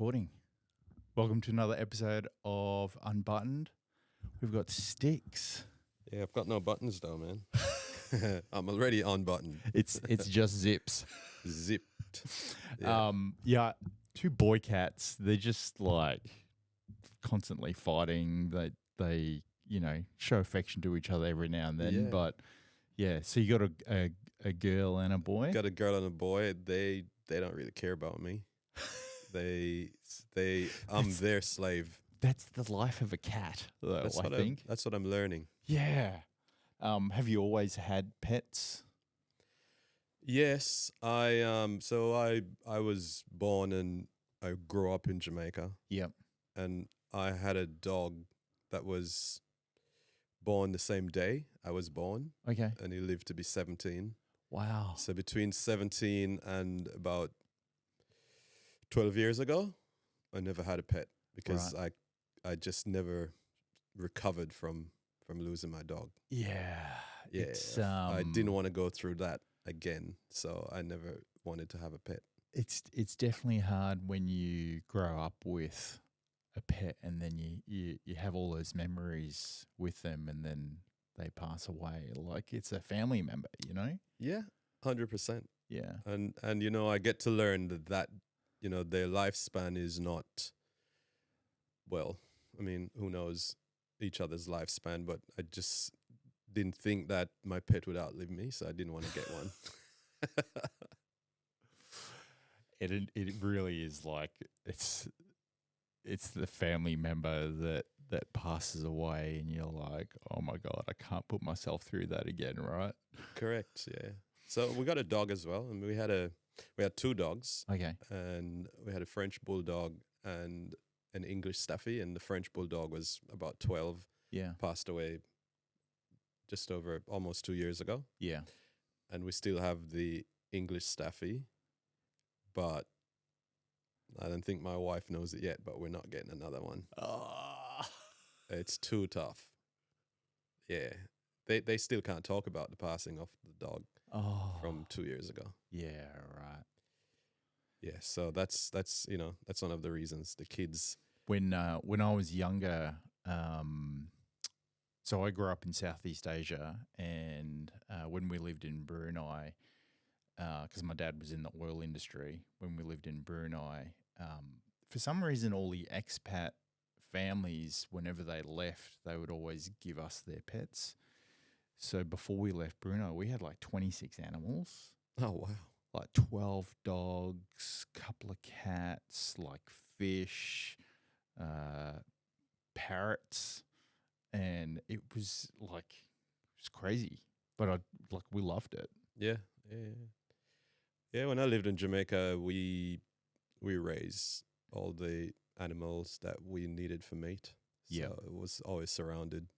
recording. Welcome to another episode of Unbuttoned. We've got Sticks. Yeah, I've got no buttons though, man. I'm already unbuttoned. It's just zips. Zipped. Yeah. Yeah, two boy cats. They're just like constantly fighting. They show affection to each other every now and then. Yeah. But yeah, so you got a girl and a boy. Got a girl and a boy. They don't really care about me. I'm their slave. That's the life of a cat, though, I think. That's what I'm learning. Yeah. Have you always had pets? Yes, so I was born and I grew up in Jamaica. Yep. And I had a dog that was born the same day I was born. Okay. And he lived to be 17. Wow. So between 17 and about 12 years ago, I never had a pet because I just never recovered from losing my dog. Yeah. Yeah. I didn't want to go through that again, so I never wanted to have a pet. It's definitely hard when you grow up with a pet and then you have all those memories with them and then they pass away. Like it's a family member, you know? Yeah, 100%. Yeah. And I get to learn that their lifespan is not, well, I mean, who knows each other's lifespan, but I just didn't think that my pet would outlive me, so I didn't want to get one. It really is like it's the family member that passes away and you're like, oh my God, I can't put myself through that again, right? Correct, yeah. So we got a dog as well, and we had two dogs. Okay. And we had a French bulldog and an English staffy, and the French bulldog was about 12. Yeah. Passed away just over almost 2 years ago. Yeah. And we still have the English staffy, but I don't think my wife knows it yet, but we're not getting another one. Oh. It's too tough. Yeah. They still can't talk about the passing of the dog from 2 years ago. Yeah, right. Yeah, so that's one of the reasons the kids. When I was younger, so I grew up in Southeast Asia, and when we lived in Brunei, because my dad was in the oil industry, when we lived in Brunei, for some reason, all the expat families, whenever they left, they would always give us their pets. So before we left Brunei, we had like 26 animals. Oh, wow. Like 12 dogs, couple of cats, like fish, parrots, and it was crazy. But we loved it. Yeah. When I lived in Jamaica, we raised all the animals that we needed for meat. So it was always surrounded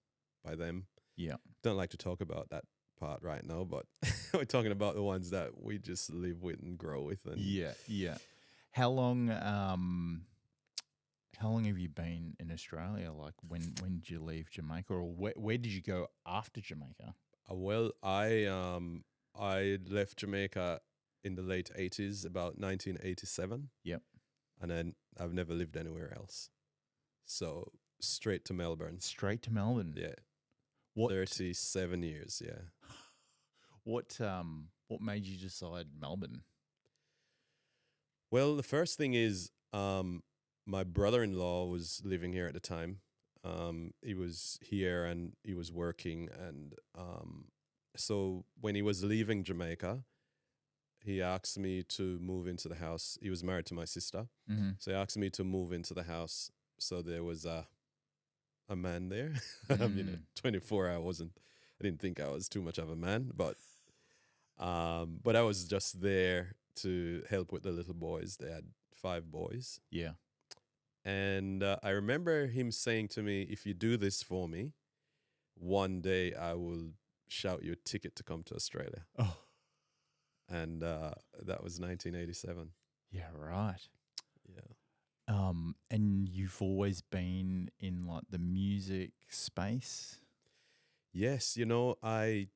by them. Yeah. Don't like to talk about that part right now, but we're talking about the ones that we just live with and grow with. And yeah. How long have you been in Australia? Like when did you leave Jamaica, or where did you go after Jamaica? Well, I left Jamaica in the late 80s, about 1987. Yep. And then I've never lived anywhere else. So straight to Melbourne. Straight to Melbourne. Yeah. What 37 years, yeah. What made you decide Melbourne? Well, the first thing is my brother-in-law was living here at the time. He was here and he was working, and so when he was leaving Jamaica, he asked me to move into the house. He was married to my sister. Mm-hmm. So he asked me to move into the house. So there was a man there. 24, I didn't think I was too much of a man, but I was just there to help with the little boys. They had 5 boys. Yeah. And I remember him saying to me, if you do this for me, one day I will shout you a ticket to come to Australia. Oh. And that was 1987. Yeah, right. Yeah. And you've always been in like the music space? Yes, I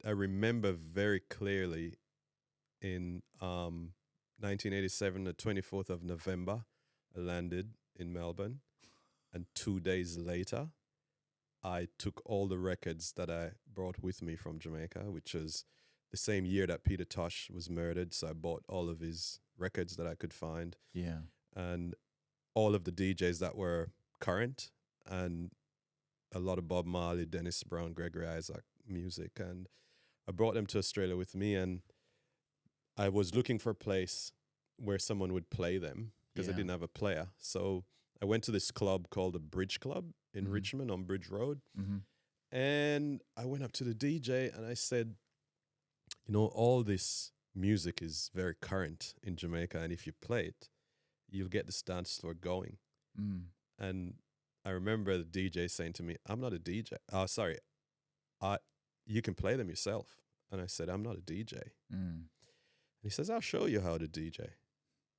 remember very clearly in 1987, the 24th of November, I landed in Melbourne, and 2 days later, I took all the records that I brought with me from Jamaica, which was the same year that Peter Tosh was murdered. So I bought all of his records that I could find, Yeah. and all of the DJs that were current, and a lot of Bob Marley, Dennis Brown, Gregory Isaac music. And I brought them to Australia with me, and I was looking for a place where someone would play them because I Yeah. didn't have a player. So I went to this club called the Bridge Club in Mhm. Richmond on Bridge Road. Mm-hmm. And I went up to the DJ and I said, you know, all this music is very current in Jamaica. And if you play it, you'll get this dance floor going. Mm. And I remember the DJ saying to me, I'm not a DJ. Oh, sorry. You can play them yourself. And I said, I'm not a DJ. Mm. He says, I'll show you how to DJ.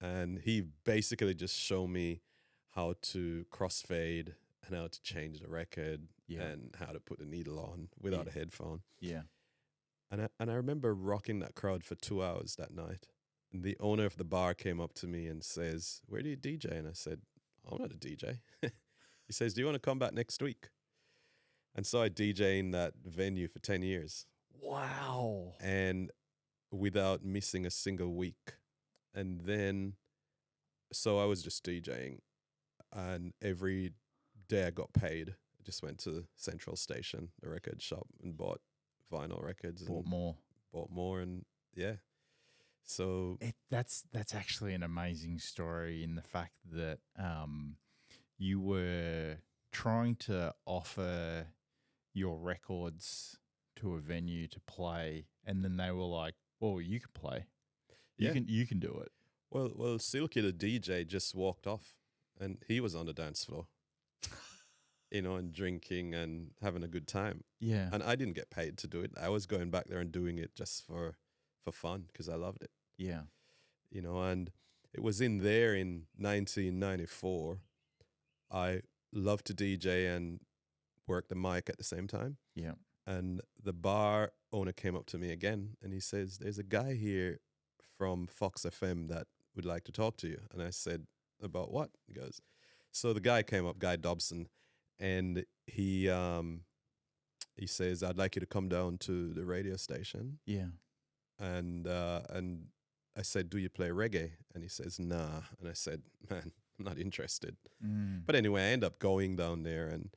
And he basically just showed me how to crossfade and how to change the record Yeah. and how to put the needle on without a headphone. Yeah. And I remember rocking that crowd for 2 hours that night. And the owner of the bar came up to me and says, where do you DJ? And I said, I'm not a DJ. He says, do you want to come back next week? And so I DJ in that venue for 10 years. Wow. And without missing a single week. And then, so I was just DJing, and every day I got paid. I just went to Central Station, the record shop, and bought vinyl records. Bought and more. Bought more, and yeah. So That's actually an amazing story in the fact that you were trying to offer your records to a venue to play, and then they were like, "Well, you can play, Yeah. you can do it." well, Silky the DJ just walked off, and he was on the dance floor, you know, and drinking and having a good time. Yeah. And I didn't get paid to do it. I was going back there and doing it just for fun because I loved it, Yeah. you know. And it was in there in 1994. I loved to DJ and work the mic at the same time. Yeah. And the bar owner came up to me again and he says, there's a guy here from Fox FM that would like to talk to you. And I said, about what? He goes, so the guy came up, Guy Dobson, and he says, I'd like you to come down to the radio station. Yeah. And I said, do you play reggae? And he says, nah. And I said, man, I'm not interested. Mm. But anyway, I end up going down there, and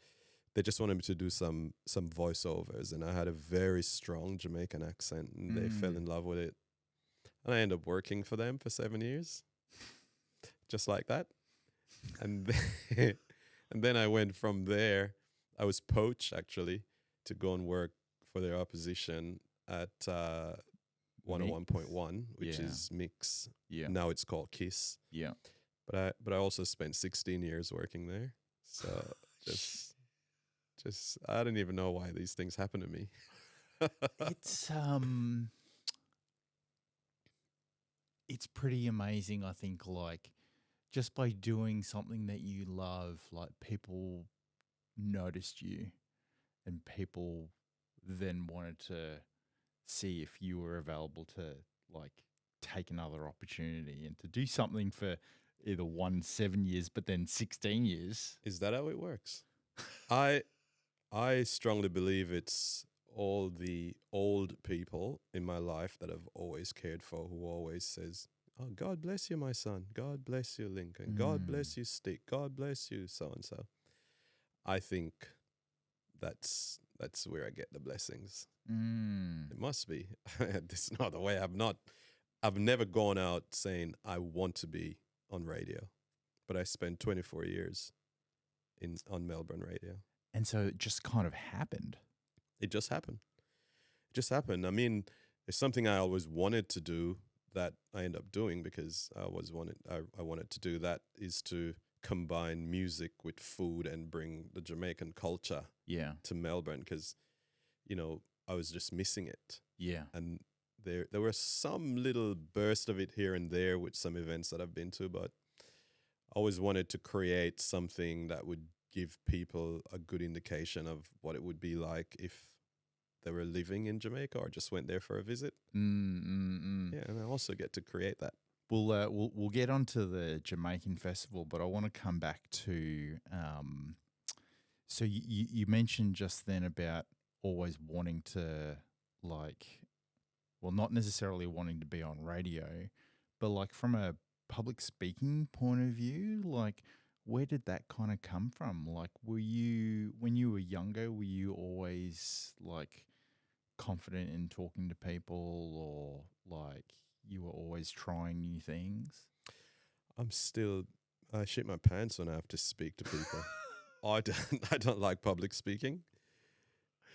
they just wanted me to do some voiceovers, and I had a very strong Jamaican accent, and they fell in love with it. And I ended up working for them for 7 years, just like that. And then, and then I went from there. I was poached, actually, to go and work for their opposition at 101.1, which Yeah. is Mix. Yeah. Now it's called Kiss. Yeah. But I also spent 16 years working there. So just I don't even know why these things happen to me. It's pretty amazing, I think, like just by doing something that you love, like people noticed you and people then wanted to see if you were available to like take another opportunity and to do something for either 7 years, but then 16 years. Is that how it works? I strongly believe it's all the old people in my life that I've always cared for, who always says, oh, God bless you, my son. God bless you, Lincoln. God bless you, Stick. God bless you, so-and-so. I think that's where I get the blessings. It must be. There's no other way. I've never gone out saying I want to be on radio, but I spent 24 years on Melbourne radio. And so it just kind of happened. It just happened. I mean, it's something I always wanted to do that I end up doing because I wanted to do that, is to combine music with food and bring the Jamaican culture to Melbourne, because, you know, I was just missing it. Yeah. And there were some little burst of it here and there with some events that I've been to, but I always wanted to create something that would give people a good indication of what it would be like if they were living in Jamaica or just went there for a visit. Yeah, and I also get to create that. we'll get onto the Jamaican festival, but I want to come back to so you mentioned just then about always wanting to not necessarily wanting to be on radio, but like from a public speaking point of view, like where did that kind of come from? Like were you when you were younger, were you always like confident in talking to people, or like you were always trying new things? I shit my pants when I have to speak to people. I don't like public speaking.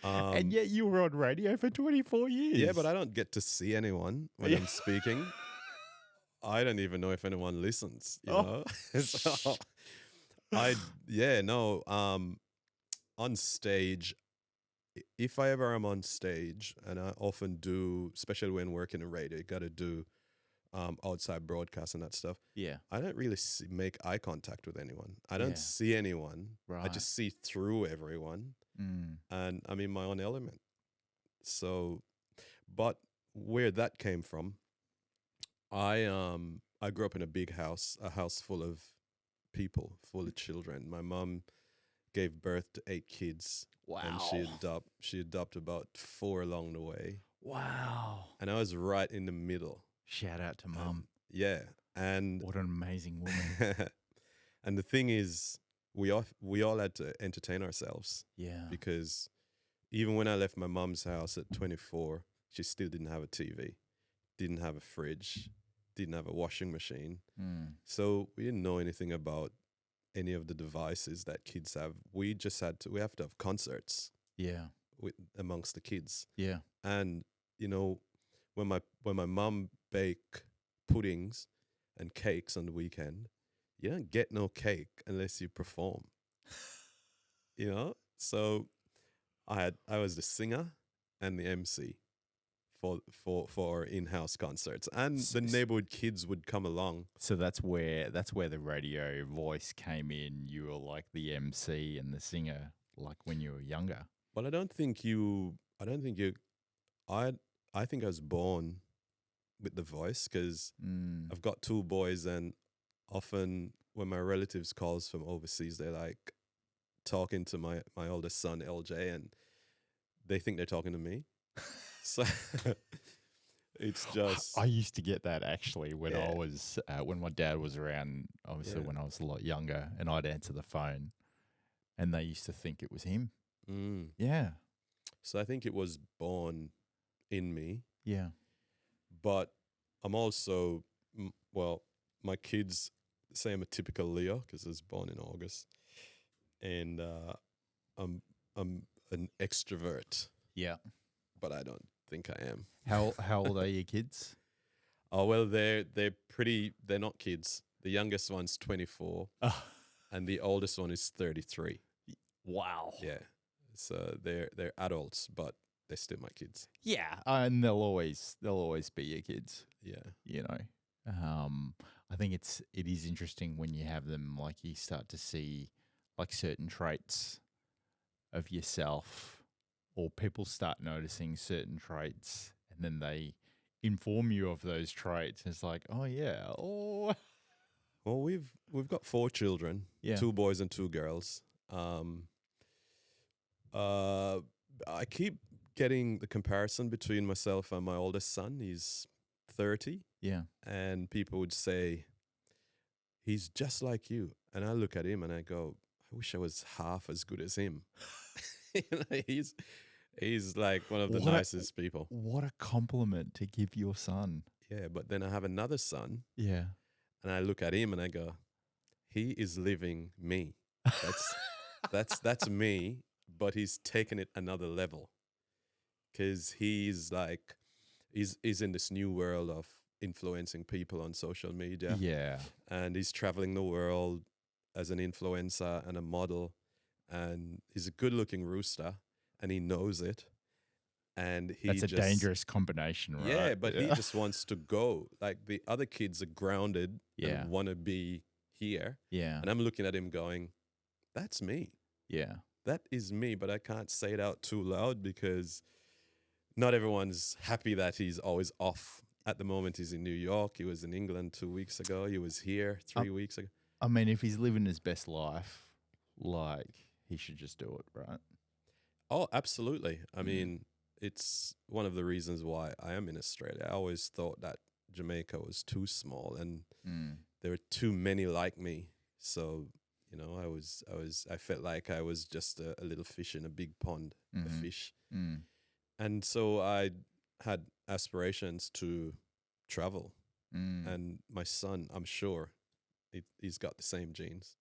And yet you were on radio for 24 years. Yeah, but I don't get to see anyone when I'm speaking. I don't even know if anyone listens, you know? So on stage, if I ever am on stage, and I often do, especially when working in radio, you got to do outside broadcast and that stuff. Yeah. I don't really make eye contact with anyone. I don't see anyone. Right. I just see through everyone. And I'm in my own element. So, but where that came from, I grew up in a big house, a house full of people, full of children. My mom gave birth to 8 kids. Wow. And she adopted about 4 along the way. Wow. And I was right in the middle. Shout out to Mum. Yeah. And what an amazing woman. And the thing is, we all had to entertain ourselves. Yeah. Because even when I left my mum's house at 24, she still didn't have a TV, didn't have a fridge, didn't have a washing machine. So we didn't know anything about any of the devices that kids have. We have to have concerts. Yeah. Amongst the kids. Yeah. And you know, when my mum bake puddings and cakes on the weekend, you don't get no cake unless you perform. You know? So I was the singer and the MC for in-house concerts, and the neighborhood kids would come along. So that's where the radio voice came in. You were like the MC and the singer, like when you were younger. Well, I think I was born with the voice, because I've got 2 boys, and often when my relatives calls from overseas, they're like talking to my oldest son, LJ, and they think they're talking to me. So it's just... I used to get that actually when I was, when my dad was around, obviously when I was a lot younger, and I'd answer the phone and they used to think it was him. Yeah. So I think it was born in me. Yeah. But I'm also, my kids say I'm a typical Leo because I was born in August. And I'm an extrovert. Yeah. But I don't think I am. How old are your kids? Oh, well, they're not kids. The youngest one's 24 and the oldest one is 33. Wow. Yeah. So they're adults, but they're still my kids. Yeah, and they'll always be your kids. Yeah. You know. I think it is interesting when you have them, like you start to see like certain traits of yourself, or people start noticing certain traits, and then they inform you of those traits. It's like, oh yeah, oh. Well, we've got 4 children, 2 boys and 2 girls. I keep getting the comparison between myself and my oldest son. He's 30. Yeah. And people would say, he's just like you. And I look at him and I go, I wish I was half as good as him. You know, he's like one of the nicest people. What a compliment to give your son. Yeah, but then I have another son. Yeah. And I look at him and I go, he is living me. That's me, but he's taken it another level. Because he's in this new world of influencing people on social media. Yeah. And he's traveling the world as an influencer and a model. And he's a good-looking rooster, and he knows it. And that's a dangerous combination, right? Yeah, but he just wants to go. Like the other kids are grounded and want to be here. Yeah. And I'm looking at him going, that's me. Yeah. That is me, but I can't say it out too loud because not everyone's happy that he's always off at the moment he's in New York. He was in England 2 weeks ago. He was here 3 weeks ago. I mean, if he's living his best life, like, he should just do it, right? Oh, absolutely. I Mm. mean, it's one of the reasons why I am in Australia. I always thought that Jamaica was too small and there were too many like me. So, you know, I felt like I was just a little fish in a big pond, a fish. Mm. And so I had aspirations to travel. Mm. And my son, I'm sure he's got the same genes,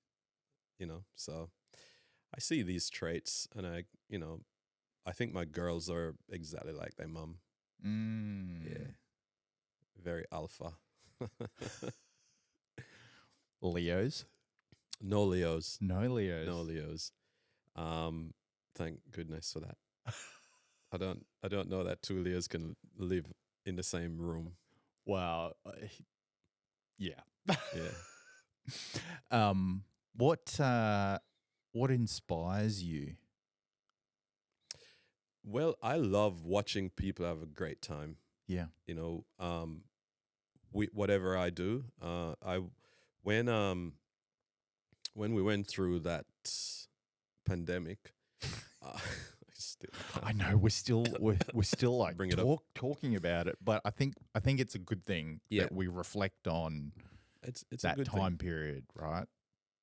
you know. So I see these traits and I think my girls are exactly like their mum. Yeah. Very alpha. Leos? No Leos. No Leos. No Leos. Thank goodness for that. I don't know that two Leos can live in the same room. Wow. Yeah. Yeah. What inspires you? Well, I love watching people have a great time. Yeah. You know, whatever I do, when we went through that pandemic, I know we're still like Bring it talking about it, but I think it's a good thing that we reflect on it's that a good time thing. period, right?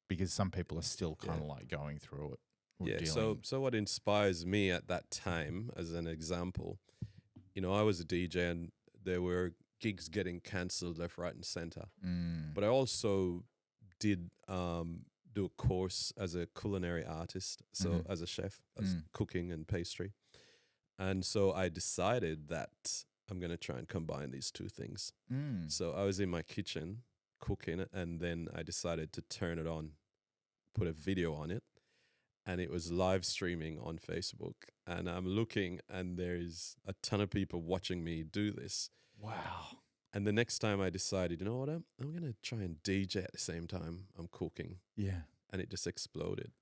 Because some people are still kind of like going through it. Yeah. So what inspires me at that time, as an example, you know, I was a DJ and there were gigs getting cancelled left, right, and center. But I also did do a course as a culinary artist, so as a chef, as cooking and pastry. And so I decided that I'm going to try and combine these two things. So I was in my kitchen cooking, and then I decided to turn it on, put a video on it, and it was live streaming on Facebook. And I'm looking, and there's a ton of people watching me do this. Wow. And the next time I decided, you know what, I'm going to try and DJ at the same time I'm cooking. Yeah. And it just exploded.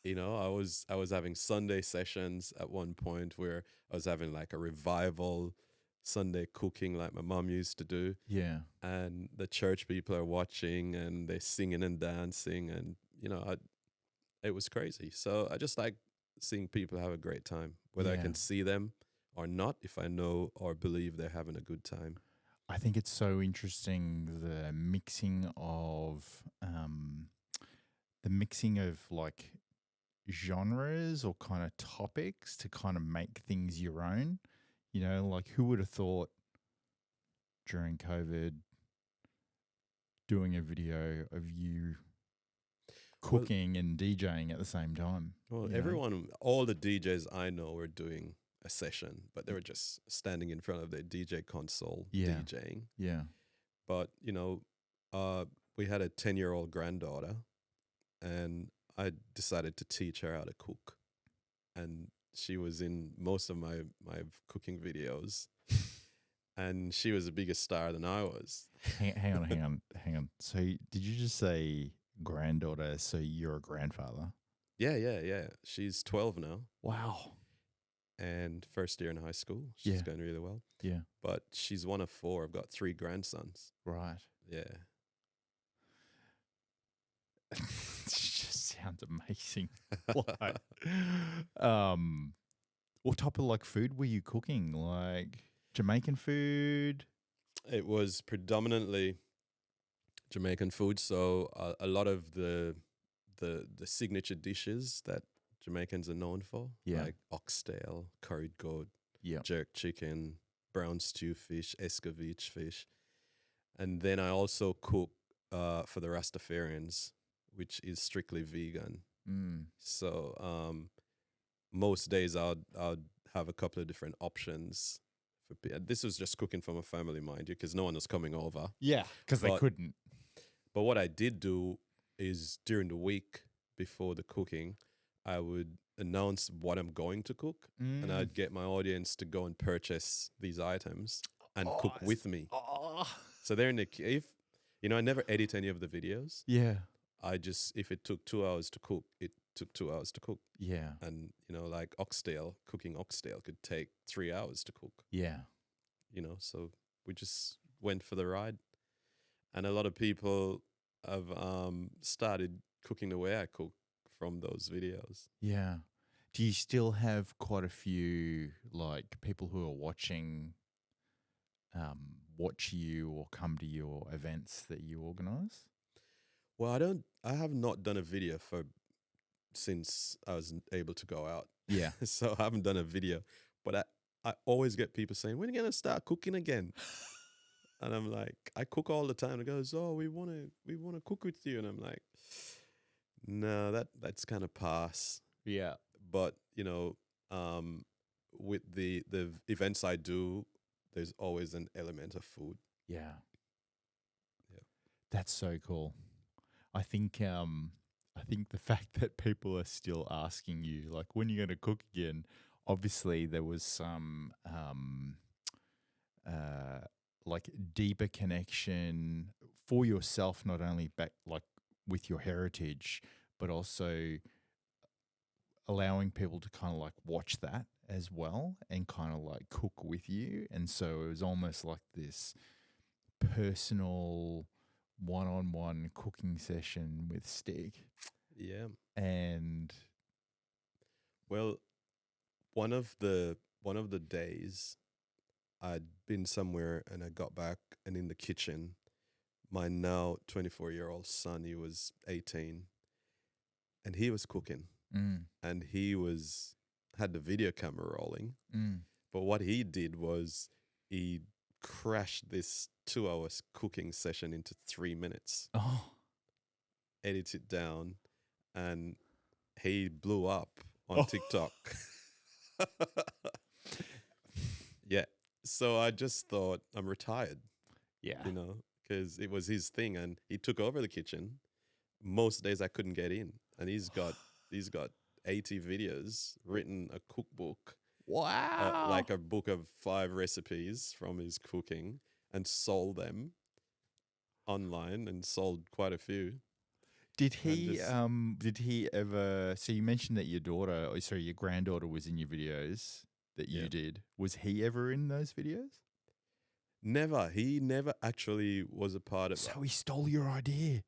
You know, I was having Sunday sessions at one point where I was having like a revival Sunday cooking like my mom used to do. Yeah. And the church people are watching and they're singing and dancing, and, you know, it was crazy. So I just like seeing people have a great time, whether I can see them or not, if I know or believe they're having a good time. I think it's so interesting, the mixing of like genres or kind of topics to kind of make things your own. You know, like who would have thought during COVID doing a video of you cooking and DJing at the same time? Well, you everyone, all the DJs I know were doing a session, but they were just standing in front of their DJ console DJing. Yeah. But, you know, we had a 10-year-old granddaughter, and I decided to teach her how to cook. And she was in most of my cooking videos. And she was a bigger star than I was. Hang on. So did you just say granddaughter, so you're a grandfather? Yeah. She's 12 now. Wow. And first year in high school. She's going really well. Yeah. But she's one of 4. I've got 3 grandsons. Right. Yeah. It just sounds amazing. Like, what type of like food were you cooking? Like Jamaican food? It was predominantly Jamaican food. So a lot of the signature dishes that Jamaicans are known for, like oxtail, curried goat, jerk chicken, brown stew fish, escovitch fish. And then I also cook for the Rastafarians, which is strictly vegan. So most days I'd have a couple of different options. This was just cooking for my family, mind you, because no one was coming over. Yeah, because they couldn't. But what I did do is during the week before the cooking, I would announce what I'm going to cook, and I'd get my audience to go and purchase these items and cook with me. So they're in the cave. You know, I never edit any of the videos. Yeah. I just, if it took 2 hours to cook, it took 2 hours to cook. Yeah. And, you know, like cooking oxtail could take 3 hours to cook. Yeah. You know, so we just went for the ride. And a lot of people have started cooking the way I cook from those videos. Yeah. Do you still have quite a few like people who are watch you or come to your events that you organize? Well, I have not done a video since I was able to go out. Yeah. So I haven't done a video, but I always get people saying, when are you going to start cooking again? And I'm like, I cook all the time. It goes, oh, we want to cook with you. And I'm like, no, that's kind of pass. Yeah. But, with the events I do, there's always an element of food. Yeah. Yeah. That's so cool. I think the fact that people are still asking you, like, when you're going to cook again, obviously there was some like deeper connection for yourself, not only back like with your heritage, but also allowing people to kind of like watch that as well and kind of like cook with you. And so it was almost like this personal one-on-one cooking session with Stig. Yeah. And well, one of the days I'd been somewhere and I got back, and in the kitchen, my now 24-year-old son, he was 18, and he was cooking, and he had the video camera rolling. But what he did was he crashed this 2 hours cooking session into 3 minutes, edit it down, and he blew up on TikTok. Yeah. So I just thought, I'm retired. yeah. Because it was his thing, and he took over the kitchen. Most days I couldn't get in, and he's got 80 videos, written a cookbook. Wow. Like a book of 5 recipes from his cooking, and sold them online, and sold quite a few. Did he ever, so you mentioned that your granddaughter was in your videos that you did. Was he ever in those videos? Never. He never actually was a part of it. So he stole your idea.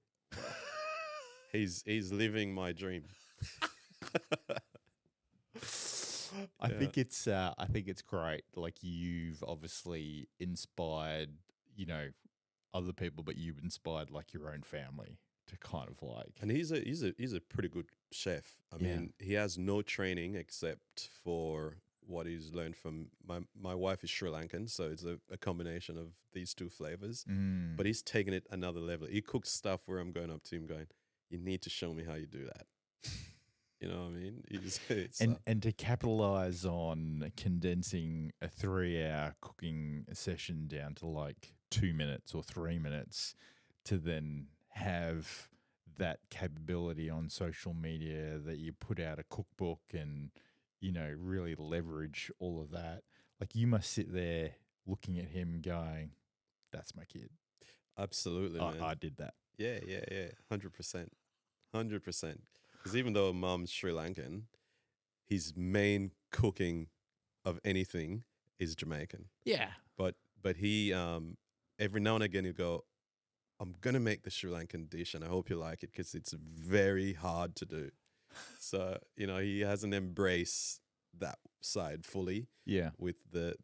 He's living my dream. I think it's great. Like, you've obviously inspired, other people, but you've inspired like your own family to kind of like. And he's a pretty good chef. I mean, he has no training except for what he's learned from my wife is Sri Lankan, so it's a combination of these two flavors. But he's taken it another level. He cooks stuff where I'm going up to him going, you need to show me how you do that. You know what I mean? And to capitalize on condensing a 3-hour cooking session down to like 2 minutes or 3 minutes, to then have that capability on social media that you put out a cookbook and, really leverage all of that. Like, you must sit there looking at him going, that's my kid. Absolutely, man. I did that. Yeah. 100%. 100%. Because even though Mom's Sri Lankan, his main cooking of anything is Jamaican. Yeah. But he, every now and again, he'll go, I'm going to make the Sri Lankan dish and I hope you like it, because it's very hard to do. So, he hasn't embraced that side fully. Yeah. With the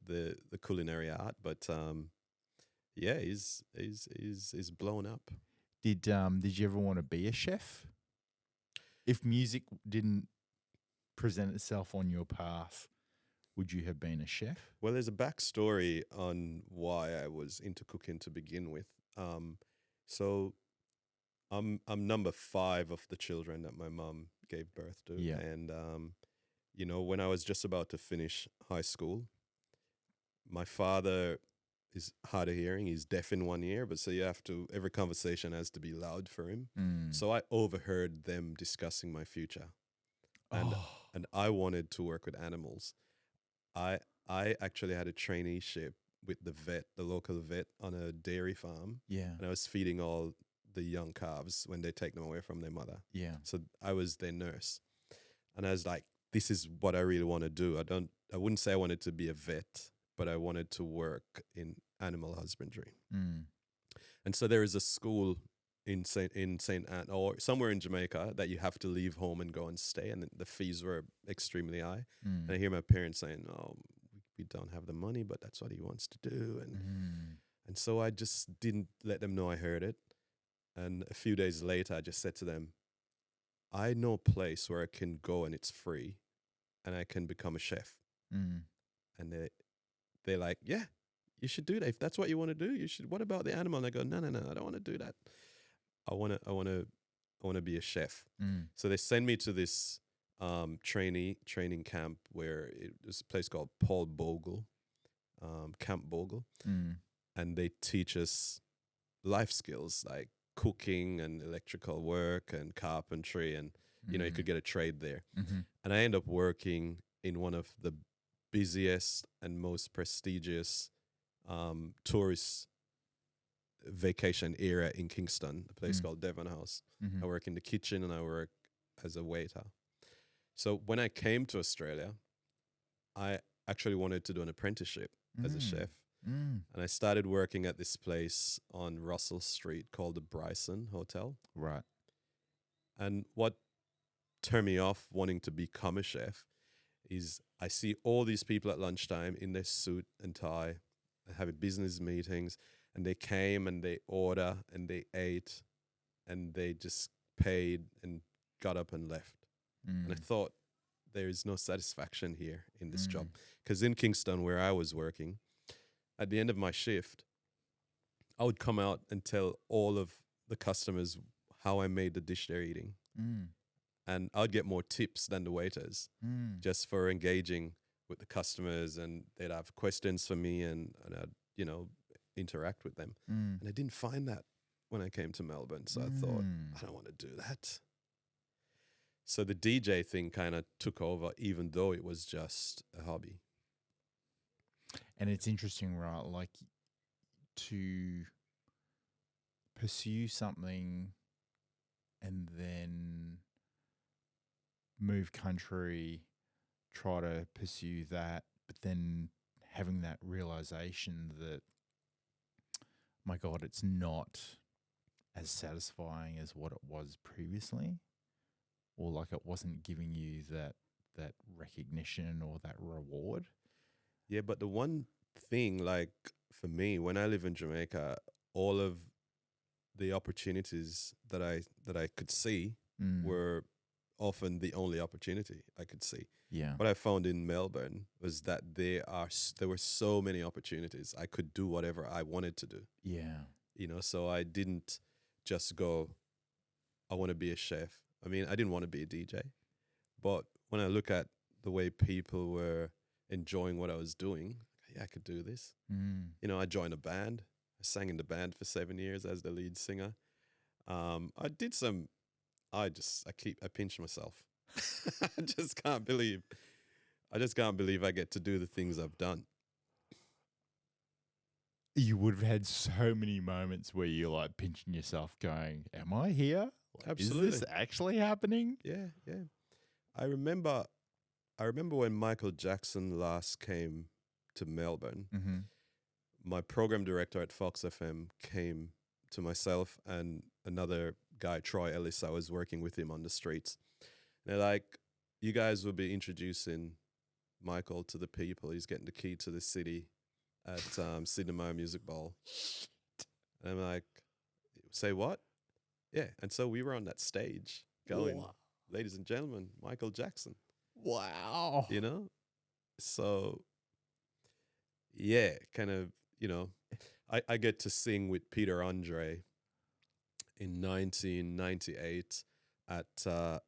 culinary art. But, he's blown up. Did you ever want to be a chef? If music didn't present itself on your path, would you have been a chef? Well, there's a backstory on why I was into cooking to begin with. So I'm number 5 of the children that my mom gave birth to. Yeah. And, when I was just about to finish high school, my father is hard of hearing. He's deaf in one ear, but so every conversation has to be loud for him. So I overheard them discussing my future. And I wanted to work with animals. I actually had a traineeship with the local vet on a dairy farm. Yeah. And I was feeding all the young calves when they take them away from their mother. Yeah. So I was their nurse. And I was like, this is what I really want to do. I wouldn't say I wanted to be a vet, but I wanted to work in animal husbandry. Mm. And so there is a school in Saint Anne or somewhere in Jamaica that you have to leave home and go and stay, and the fees were extremely high. And I hear my parents saying, "Oh, we don't have the money, but that's what he wants to do." And so I just didn't let them know I heard it. And a few days later, I just said to them, "I know a place where I can go and it's free, and I can become a chef." And they're like, "Yeah, you should do that. If that's what you want to do, you should. What about the animal?" And I go, "No, I don't want to do that. I want to be a chef." So they send me to this training camp where it was a place called Paul Bogle, Camp Bogle, and they teach us life skills like cooking and electrical work and carpentry, and you know, you could get a trade there. And I end up working in one of the busiest and most prestigious tourist vacation area in Kingston, a place called Devon House. I work in the kitchen and I work as a waiter. So when I came to Australia, I actually wanted to do an apprenticeship as a chef. And I started working at this place on Russell Street called the Bryson Hotel. Right. And what turned me off wanting to become a chef is I see all these people at lunchtime in their suit and tie, having business meetings, and they came and they order and they ate and they just paid and got up and left. And I thought, there is no satisfaction here in this job. Because in Kingston, where I was working, at the end of my shift, I would come out and tell all of the customers how I made the dish they're eating. And I'd get more tips than the waiters just for engaging with the customers, and they'd have questions for me and I'd, you know, interact with them. And I didn't find that when I came to Melbourne. So I thought, I don't want to do that. So the DJ thing kind of took over, even though it was just a hobby. And it's interesting, right? Like, to pursue something and then move country, try to pursue that, but then having that realization that, my God, it's not as satisfying as what it was previously, or like it wasn't giving you that recognition or that reward. Yeah, but the one thing, like for me, when I live in Jamaica, all of the opportunities that I could see were often the only opportunity I could see. Yeah. What I found in Melbourne was that there were so many opportunities. I could do whatever I wanted to do. Yeah. You know, so I didn't just go, I want to be a chef. I mean, I didn't want to be a DJ. But when I look at the way people were enjoying what I was doing, yeah, I could do this. You know, I joined a band. I sang in the band for 7 years as the lead singer. I pinch myself. I just can't believe I get to do the things I've done. You would have had so many moments where you're like pinching yourself going, am I here? Like, Absolutely. is this actually happening? Yeah, yeah. I remember when Michael Jackson last came to Melbourne. My program director at Fox FM came to myself and another guy, Troy Ellis. I was working with him on the streets. They're like, you guys will be introducing Michael to the people. He's getting the key to the city at Sydney Myer Music Bowl. And I'm like, say what? Yeah. And so we were on that stage going, wow. Ladies and gentlemen, Michael Jackson. Wow. You know? So, yeah, kind of, you know, I get to sing with Peter Andre in 1998 at the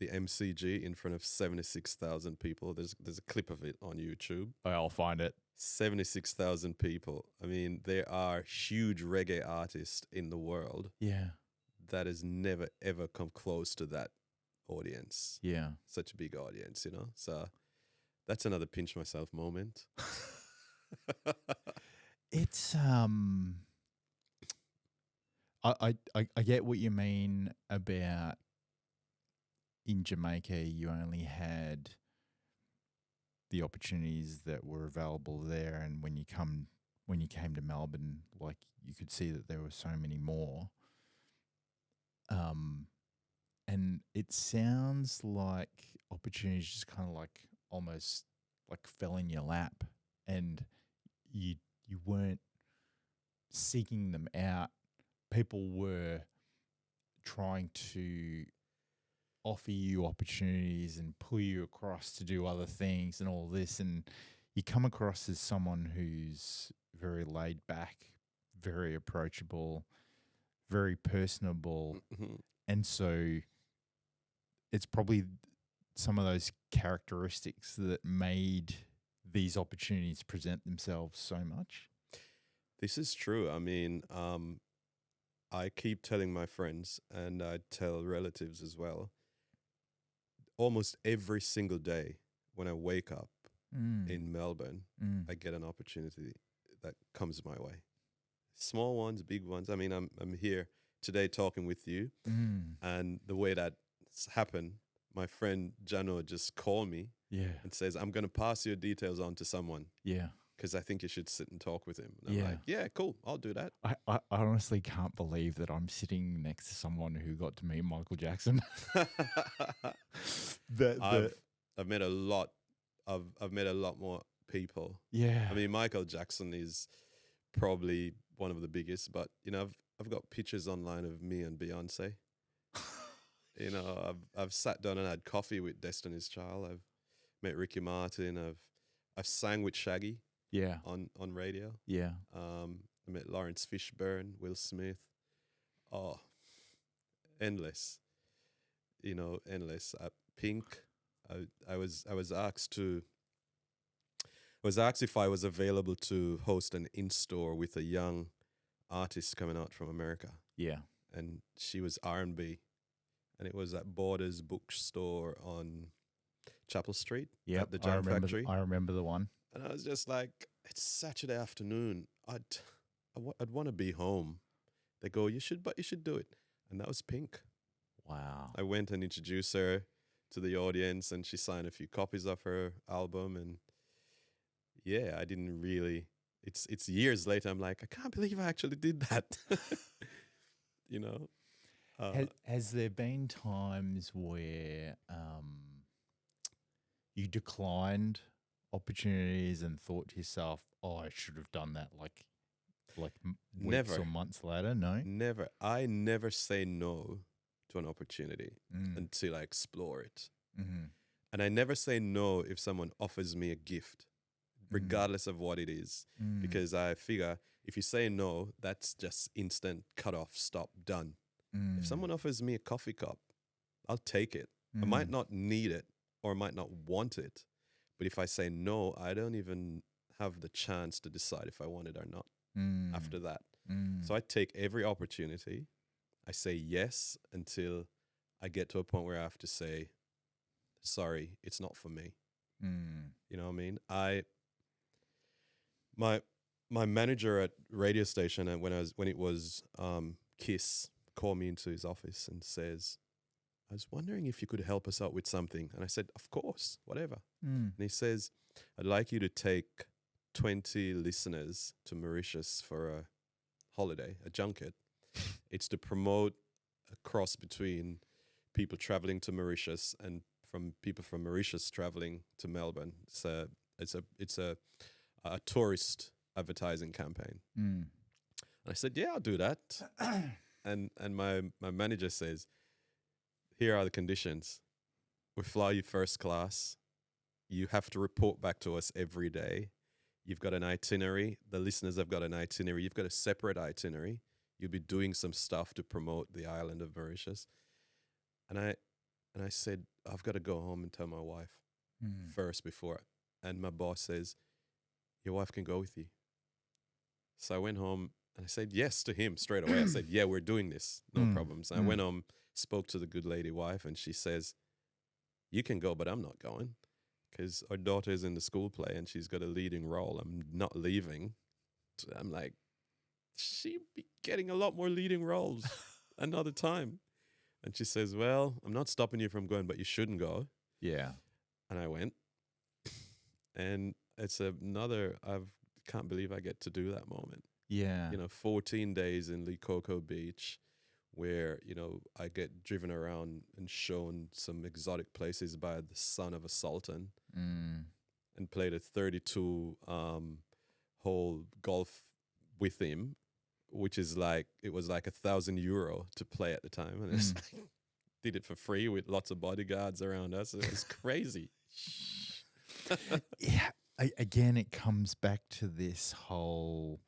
MCG in front of 76,000 people. There's a clip of it on YouTube. I'll find it. 76,000 people. I mean, there are huge reggae artists in the world. Yeah. That has never, ever come close to that audience. Yeah. Such a big audience, you know? So that's another pinch myself moment. It's I get what you mean about in Jamaica you only had the opportunities that were available there, and when you came to Melbourne, like you could see that there were so many more. And it sounds like opportunities just kind of like almost like fell in your lap, and you weren't seeking them out. People were trying to offer you opportunities and pull you across to do other things and all this, and you come across as someone who's very laid back, very approachable, very personable. Mhm. And so it's probably some of those characteristics that made these opportunities present themselves so much. This is true. I mean, I keep telling my friends, and I tell relatives as well, almost every single day when I wake up in Melbourne, I get an opportunity that comes my way. Small ones, big ones. I mean, I'm here today talking with you, and the way that's happened, my friend Jano just called me and says, I'm going to pass your details on to someone because I think you should sit and talk with him. And I'm like, yeah, cool, I'll do that. I honestly can't believe that I'm sitting next to someone who got to meet Michael Jackson. I've met a lot. I've met a lot more people. Yeah. I mean, Michael Jackson is probably one of the biggest, but you know, I've got pictures online of me and Beyonce. You know, I've sat down and had coffee with Destiny's Child. I've met Ricky Martin. I've sang with Shaggy. Yeah. On radio. Yeah. I met Lawrence Fishburne, Will Smith. Oh, endless. You know, endless. Pink. I was asked if I was available to host an in-store with a young artist coming out from America. Yeah. And she was R&B. And it was at Borders Bookstore on Chapel Street at the Jam Factory. I remember the one. And I was just like, it's Saturday afternoon. I'd want to be home. They go, you should do it. And that was Pink. Wow. I went and introduced her to the audience, and she signed a few copies of her album. And yeah, I didn't really. It's years later. I'm like, I can't believe I actually did that. You know. Has there been times where you declined opportunities and thought to yourself, "Oh, I should have done that"? Like weeks or months later? No, never. I never say no to an opportunity until I explore it. Mm-hmm. And I never say no if someone offers me a gift, regardless of what it is, because I figure if you say no, that's just instant cut off, stop, done. If someone offers me a coffee cup, I'll take it. I might not need it or I might not want it, but if I say no, I don't even have the chance to decide if I want it or not after that. So I take every opportunity. I say yes until I get to a point where I have to say, sorry, it's not for me. You know what I mean? My manager at radio station, and when it was Kiss, called me into his office and says, I was wondering if you could help us out with something. And I said, of course, whatever. And he says, I'd like you to take 20 listeners to Mauritius for a holiday, a junket. It's to promote a cross between people traveling to Mauritius and from people from Mauritius traveling to Melbourne. It's a tourist advertising campaign. And I said, yeah, I'll do that. and my manager says, here are the conditions. We fly you first class. You have to report back to us every day. You've got an itinerary. The listeners have got an itinerary. You've got a separate itinerary. You'll be doing some stuff to promote the island of Mauritius. And I said, I've got to go home and tell my wife first before. And my boss says, your wife can go with you. So I went home and I said yes to him straight away. I said, yeah, we're doing this. No problems. I went home, spoke to the good lady wife, and she says, you can go, but I'm not going because our daughter is in the school play and she's got a leading role. I'm not leaving. So I'm like, she'd be getting a lot more leading roles another time. And she says, well, I'm not stopping you from going, but you shouldn't go. Yeah. And I went. And it's another, I can't believe I get to do that moment. Yeah. 14 days in Likoko Beach where, I get driven around and shown some exotic places by the son of a sultan Mm. and played a 32 hole golf with him, which is like, it was like €1,000 to play at the time. And it's like, did it for free with lots of bodyguards around us. It was crazy. Yeah. Again, it comes back to this whole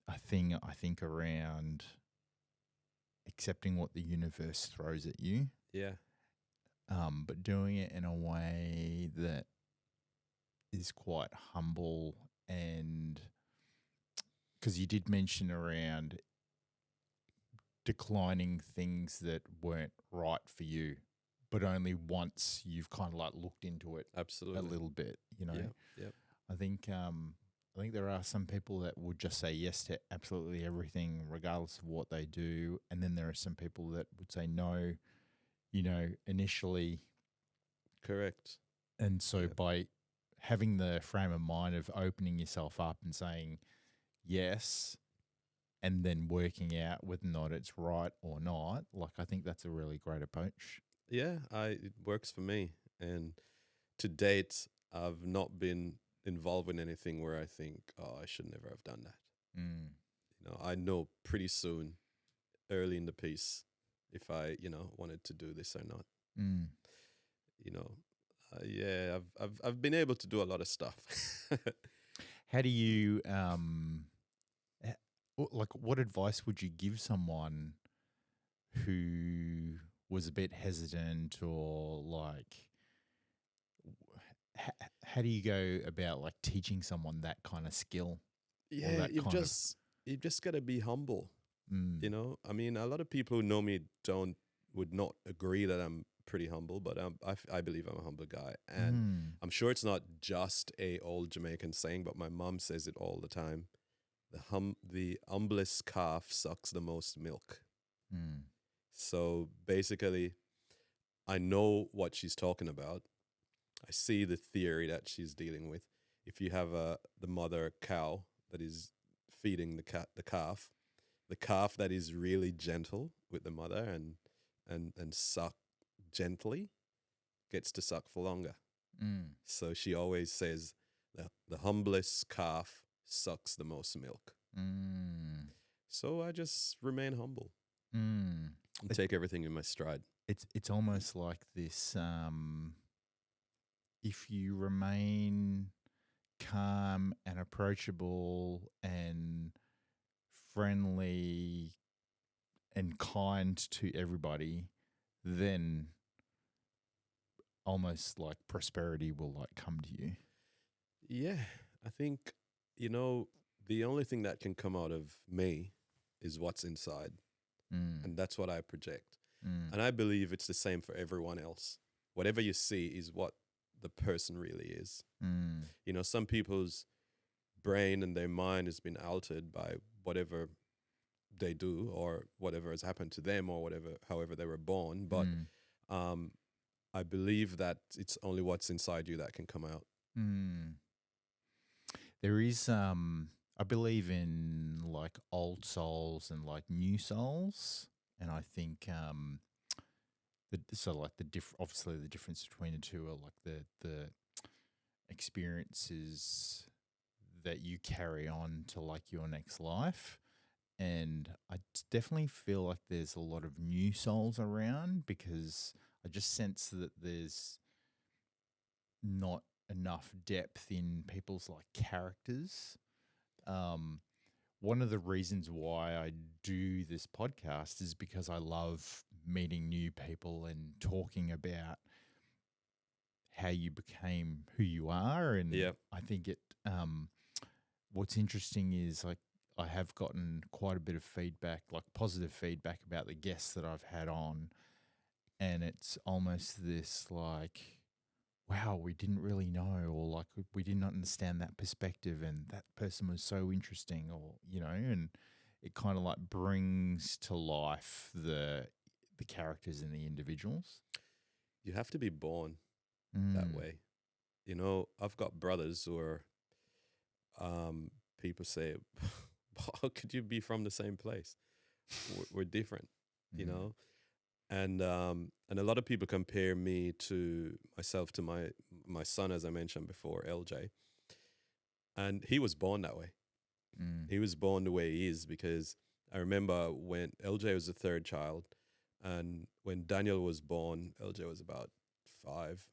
I think around accepting what the universe throws at you, Yeah. but doing it in a way that is quite humble. And because you did mention around declining things that weren't right for you, but only once you've kind of like looked into it Absolutely. a little bit, Yeah. I think there are some people that would just say yes to absolutely everything, regardless of what they do, and then there are some people that would say no, initially. Correct. And so Yep. by having the frame of mind of opening yourself up and saying yes, and then working out whether or not it's right or not, like I think that's a really great approach. Yeah, it works for me. And to date, I've not been involved in anything where I think, oh, I should never have done that. Mm. I know pretty soon, early in the piece, if I, wanted to do this or not. Mm. Yeah, I've been able to do a lot of stuff. How do you like? What advice would you give someone who was a bit hesitant, or like, how do you go about like teaching someone that kind of skill? Yeah, that you've kind of- just got to be humble. Mm. I mean, a lot of people who know me would not agree that I'm pretty humble, but I believe I'm a humble guy, and Mm. I'm sure it's not just a old Jamaican saying, but my mom says it all the time. The humblest calf sucks the most milk. Mm. So basically, I know what she's talking about. I see the theory that she's dealing with. If you have the mother cow that is feeding the calf that is really gentle with the mother and suck gently gets to suck for longer. Mm. So she always says the humblest calf sucks the most milk. Mm. So I just remain humble Mm. and take everything in my stride. It's almost like this. If you remain calm and approachable and friendly and kind to everybody, then almost like prosperity will like come to you. Yeah, I think, the only thing that can come out of me is what's inside. Mm. And that's what I project. Mm. And I believe it's the same for everyone else. Whatever you see is what the person really is. Mm. Some people's brain and their mind has been altered by whatever they do or whatever has happened to them or however they were born. But Mm. I believe that it's only what's inside you that can come out. Mm. There is, I believe in like old souls and like new souls, and I think obviously the difference between the two are like the experiences that you carry on to like your next life. And I definitely feel like there's a lot of new souls around because I just sense that there's not enough depth in people's like characters. One of the reasons why I do this podcast is because I love meeting new people and talking about how you became who you are. And Yep. I think what's interesting is like I have gotten quite a bit of feedback, like positive feedback about the guests that I've had on. And it's almost this like, wow, we didn't really know, or like we didn't understand that perspective, and that person was so interesting, or and it kind of like brings to life the characters and the individuals. You have to be born that way. you know, I've got brothers who are, people say, how could you be from the same place? We're different, you Mm. know? And a lot of people compare me to myself to my son, as I mentioned before, LJ. And he was born that way. Mm. He was born the way he is because I remember when LJ was the third child, and when Daniel was born, LJ was about 5.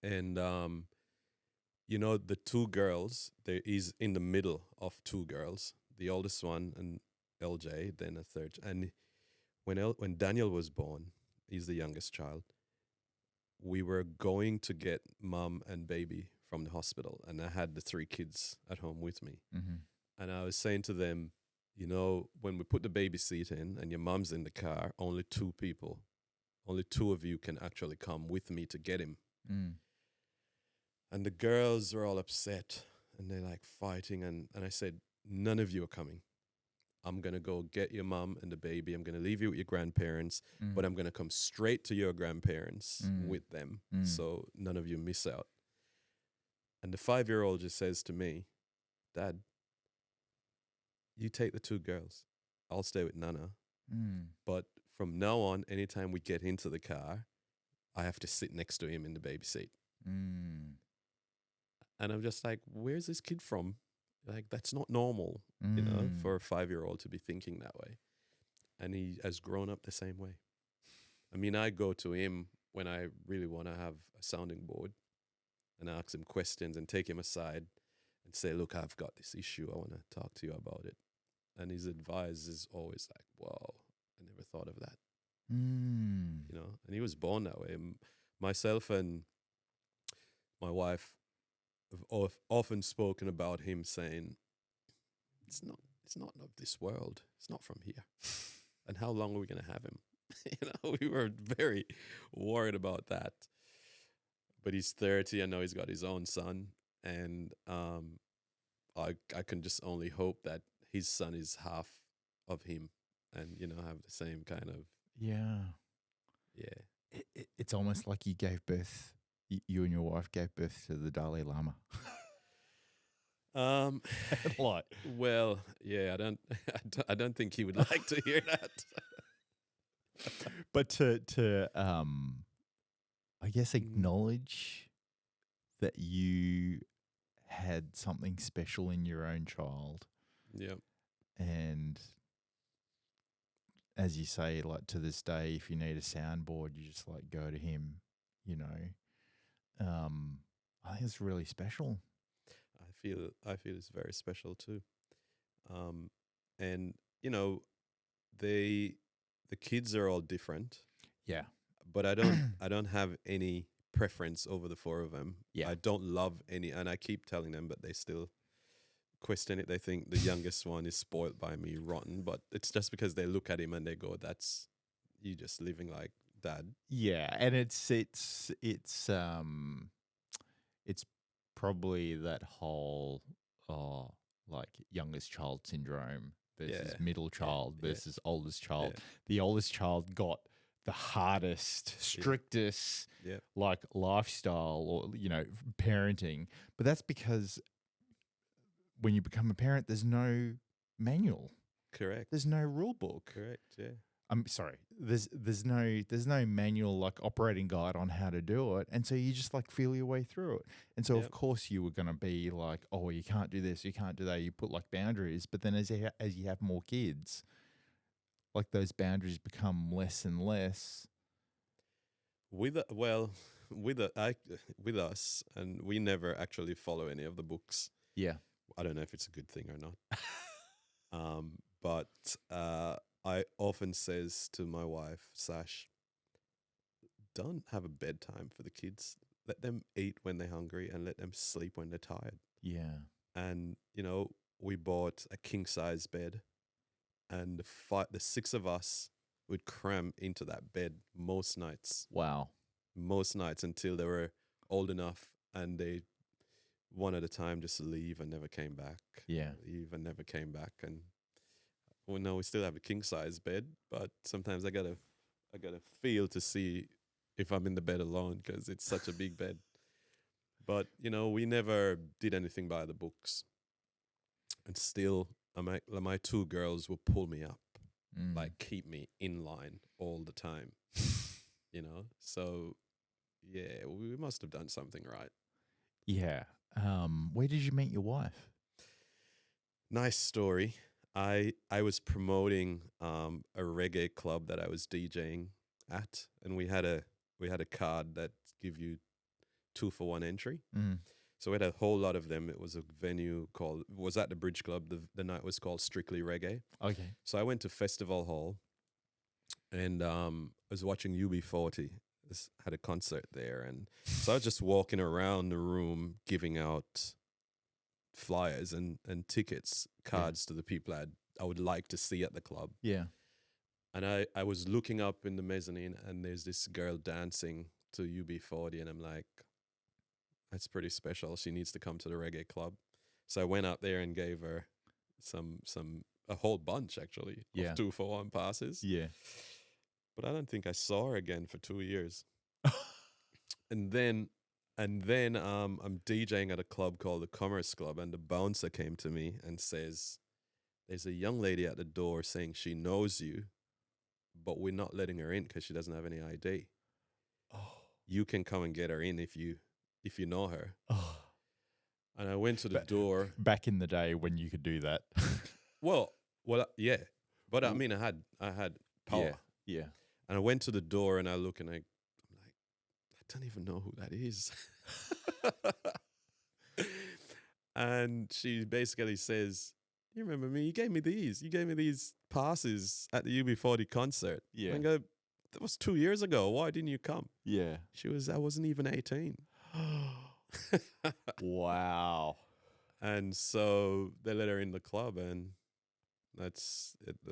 And you know, the two girls, there is in the middle of two girls, the oldest one and LJ, then a third. And when Daniel was born, he's the youngest child. We were going to get mum and baby from the hospital, and I had the 3 kids at home with me. Mm-hmm. And I was saying to them, you know, when we put the baby seat in and your mum's in the car, only 2 people, only 2 of you can actually come with me to get him. Mm. And the girls were all upset and they're like fighting. And I said, none of you are coming. I'm going to go get your mum and the baby. I'm going to leave you with your grandparents, Mm. but I'm going to come straight to your grandparents Mm. with them. Mm. So none of you miss out. And the 5-year-old just says to me, Dad, you take the 2 girls. I'll stay with Nana. Mm. But from now on, anytime we get into the car, I have to sit next to him in the baby seat. Mm. And I'm just like, where's this kid from? Like, that's not normal, you know, Mm. for a 5-year-old to be thinking that way. And he has grown up the same way. I mean, I go to him when I really want to have a sounding board and ask him questions and take him aside and say, look, I've got this issue. I want to talk to you about it. And his advice is always like, wow, I never thought of that, Mm. you know. And he was born that way. Myself and my wife have often spoken about him saying, it's not of this world. It's not from here. And how long are we going to have him? You know, we were very worried about that. But he's 30. I know he's got his own son. And I can just only hope that his son is half of him and, you know, have the same kind of, Yeah. yeah. It's almost like you gave birth, you and your wife gave birth to the Dalai Lama. Like, Well, yeah, I don't think he would like to hear that. but to I guess acknowledge that you had something special in your own child, Yeah. and as you say, like to this day, if you need a soundboard, you just like go to him, you know. I think it's really special. I feel it's very special too. And you know, the kids are all different, Yeah. but I don't have any preference over the 4 of them. Yeah. I don't love any, and I keep telling them, but they still question it. They think the youngest one is spoiled by me, rotten, but it's just because they look at him and they go, "That's you just living like dad." Yeah, and it's probably that whole like youngest child syndrome versus Yeah. middle child Yeah. versus oldest child. Yeah. The oldest child got the hardest, strictest Yeah. like lifestyle or parenting, but that's because when you become a parent, there's no manual, Correct. there's no rule book. Correct. Yeah. I'm sorry. There's no manual like operating guide on how to do it, and so you just like feel your way through it. And so of Yep. course you were gonna be like, oh, you can't do this, you can't do that. You put like boundaries, but then as you have more kids, like those boundaries become less and less. With us, and we never actually follow any of the books. Yeah. I don't know if it's a good thing or not. But I often says to my wife, Sash, don't have a bedtime for the kids. Let them eat when they're hungry and let them sleep when they're tired. Yeah. And, you know, we bought a king size bed, and the 6 of us would cram into that bed most nights until they were old enough and they one at a time just leave and never came back. Yeah. Leave and never came back. And well, no, we still have a king size bed, but sometimes I gotta feel to see if I'm in the bed alone because it's such a big bed. But, we never did anything by the books. And still, my two girls will pull me up, like keep me in line all the time, So, yeah, we must have done something right. Yeah. Where did you meet your wife? Nice story. I was promoting a reggae club that I was DJing at, and we had a card that give you 2-for-1 entry. So we had a whole lot of them. It was a venue was at the Bridge Club. The night was called Strictly Reggae. Okay. So I went to Festival Hall, and I was watching UB40. Had a concert there, and so I was just walking around the room giving out flyers and tickets, cards to the people I would like to see at the club. Yeah. And I was looking up in the mezzanine, and there's this girl dancing to UB40, and I'm like, that's pretty special. She needs to come to the reggae club. So I went up there and gave her a whole bunch actually of 2-for-1 passes. Yeah. But I don't think I saw her again for 2 years. And then I'm DJing at a club called the Commerce Club, and the bouncer came to me and says, there's a young lady at the door saying she knows you, but we're not letting her in because she doesn't have any ID. Oh. You can come and get her in if you know her. Oh. And I went to the door. Back in the day when you could do that. Well, yeah. But I mean, I had power. Yeah. And I went to the door, and I look, and I'm like, I don't even know who that is. And she basically says, you remember me? You gave me these passes at the UB40 concert. Yeah. And I go, that was 2 years ago. Why didn't you come? Yeah. I wasn't even 18. Wow. And so they let her in the club, and it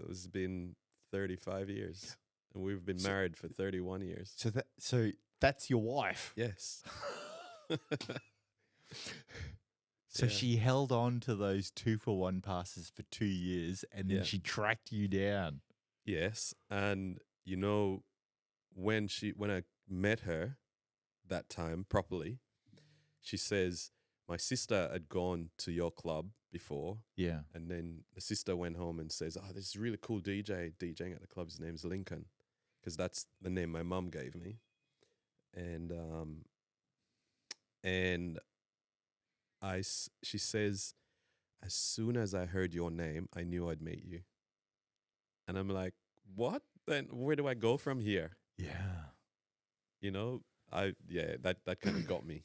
has been 35 years. And we've been married for 31 years. So that's your wife. Yes. So she held on to those 2-for-1 passes for 2 years, and then she tracked you down. Yes. And when I met her that time properly, she says, my sister had gone to your club before. Yeah. And then the sister went home and says, oh, this is really cool DJ DJing at the club. His name's Lincoln, because that's the name my mum gave me. And she says, as soon as I heard your name, I knew I'd meet you. And I'm like, what? Then where do I go from here? Yeah. That kind of got me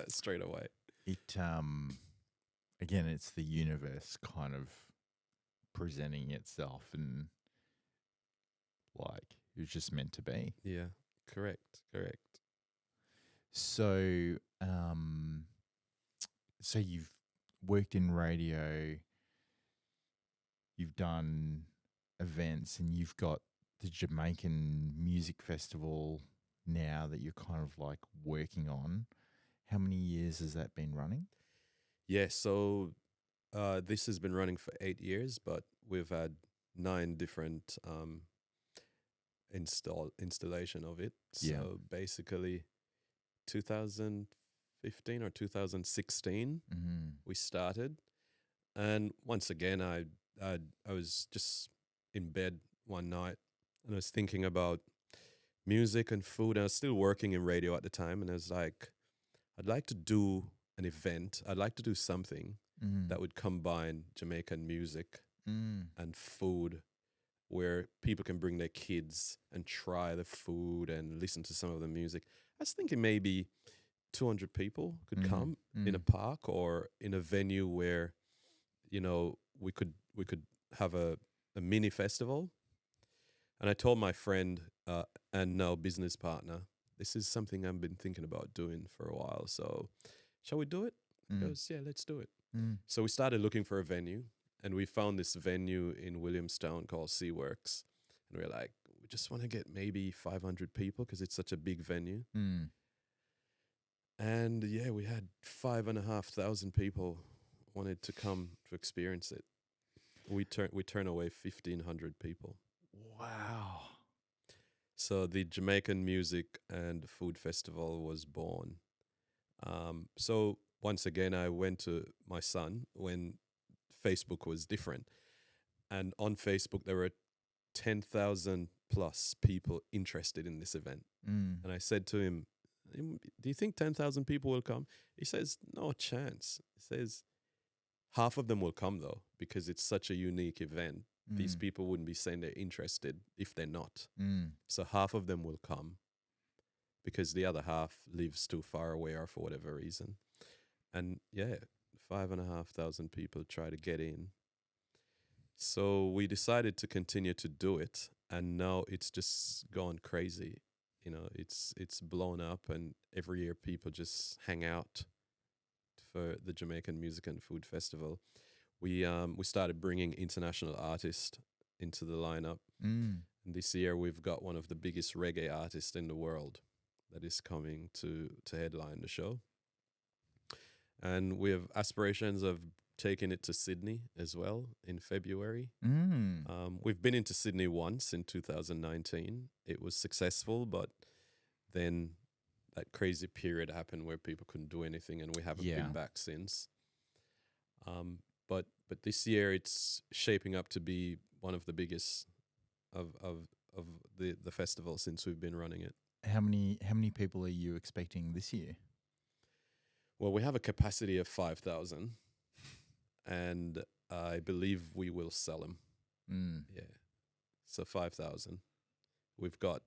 straight away. It again, it's the universe kind of presenting itself, and like it was just meant to be. Yeah, correct. So, so you've worked in radio, you've done events, and you've got the Jamaican Music Festival now that you're kind of like working on. How many years has that been running? Yeah, so this has been running for 8 years, but we've had 9 different installation of it. So basically 2015 or 2016 we started. And once again, I was just in bed one night, and I was thinking about music and food. And I was still working in radio at the time, and I was like, I'd like to do an event. I'd like to do something that would combine Jamaican music and food, where people can bring their kids and try the food and listen to some of the music. I was thinking maybe 200 people could come in a park or in a venue where, we could have a mini festival. And I told my friend and now business partner, this is something I've been thinking about doing for a while. So shall we do it? He goes, yeah, let's do it. So we started looking for a venue, and we found this venue in Williamstown called Seaworks. And we were like, we just want to get maybe 500 people because it's such a big venue. And yeah, we had 5,500 people wanted to come to experience it. We turn away 1,500 people. Wow. So the Jamaican Music and Food Festival was born. So once again, I went to my son when Facebook was different. And on Facebook, there were 10,000 plus people interested in this event. Mm. And I said to him, do you think 10,000 people will come? He says, no chance. He says, half of them will come though, because it's such a unique event. These people wouldn't be saying they're interested if they're not. So half of them will come because the other half lives too far away or for whatever reason. And yeah, 5,500 people try to get in. So we decided to continue to do it, and now it's just gone crazy. You know, it's blown up, and every year people just hang out for the Jamaican Music and Food Festival. We started bringing international artists into the lineup. And this year we've got one of the biggest reggae artists in the world that is coming to headline the show. And we have aspirations of taking it to Sydney as well in February. We've been into Sydney once in 2019. It was successful, but then that crazy period happened where people couldn't do anything, and we haven't been back since. But this year it's shaping up to be one of the biggest of the festival since we've been running it. How many people are you expecting this year? Well, we have a capacity of 5,000, and I believe we will sell them. Yeah, so 5,000. We've got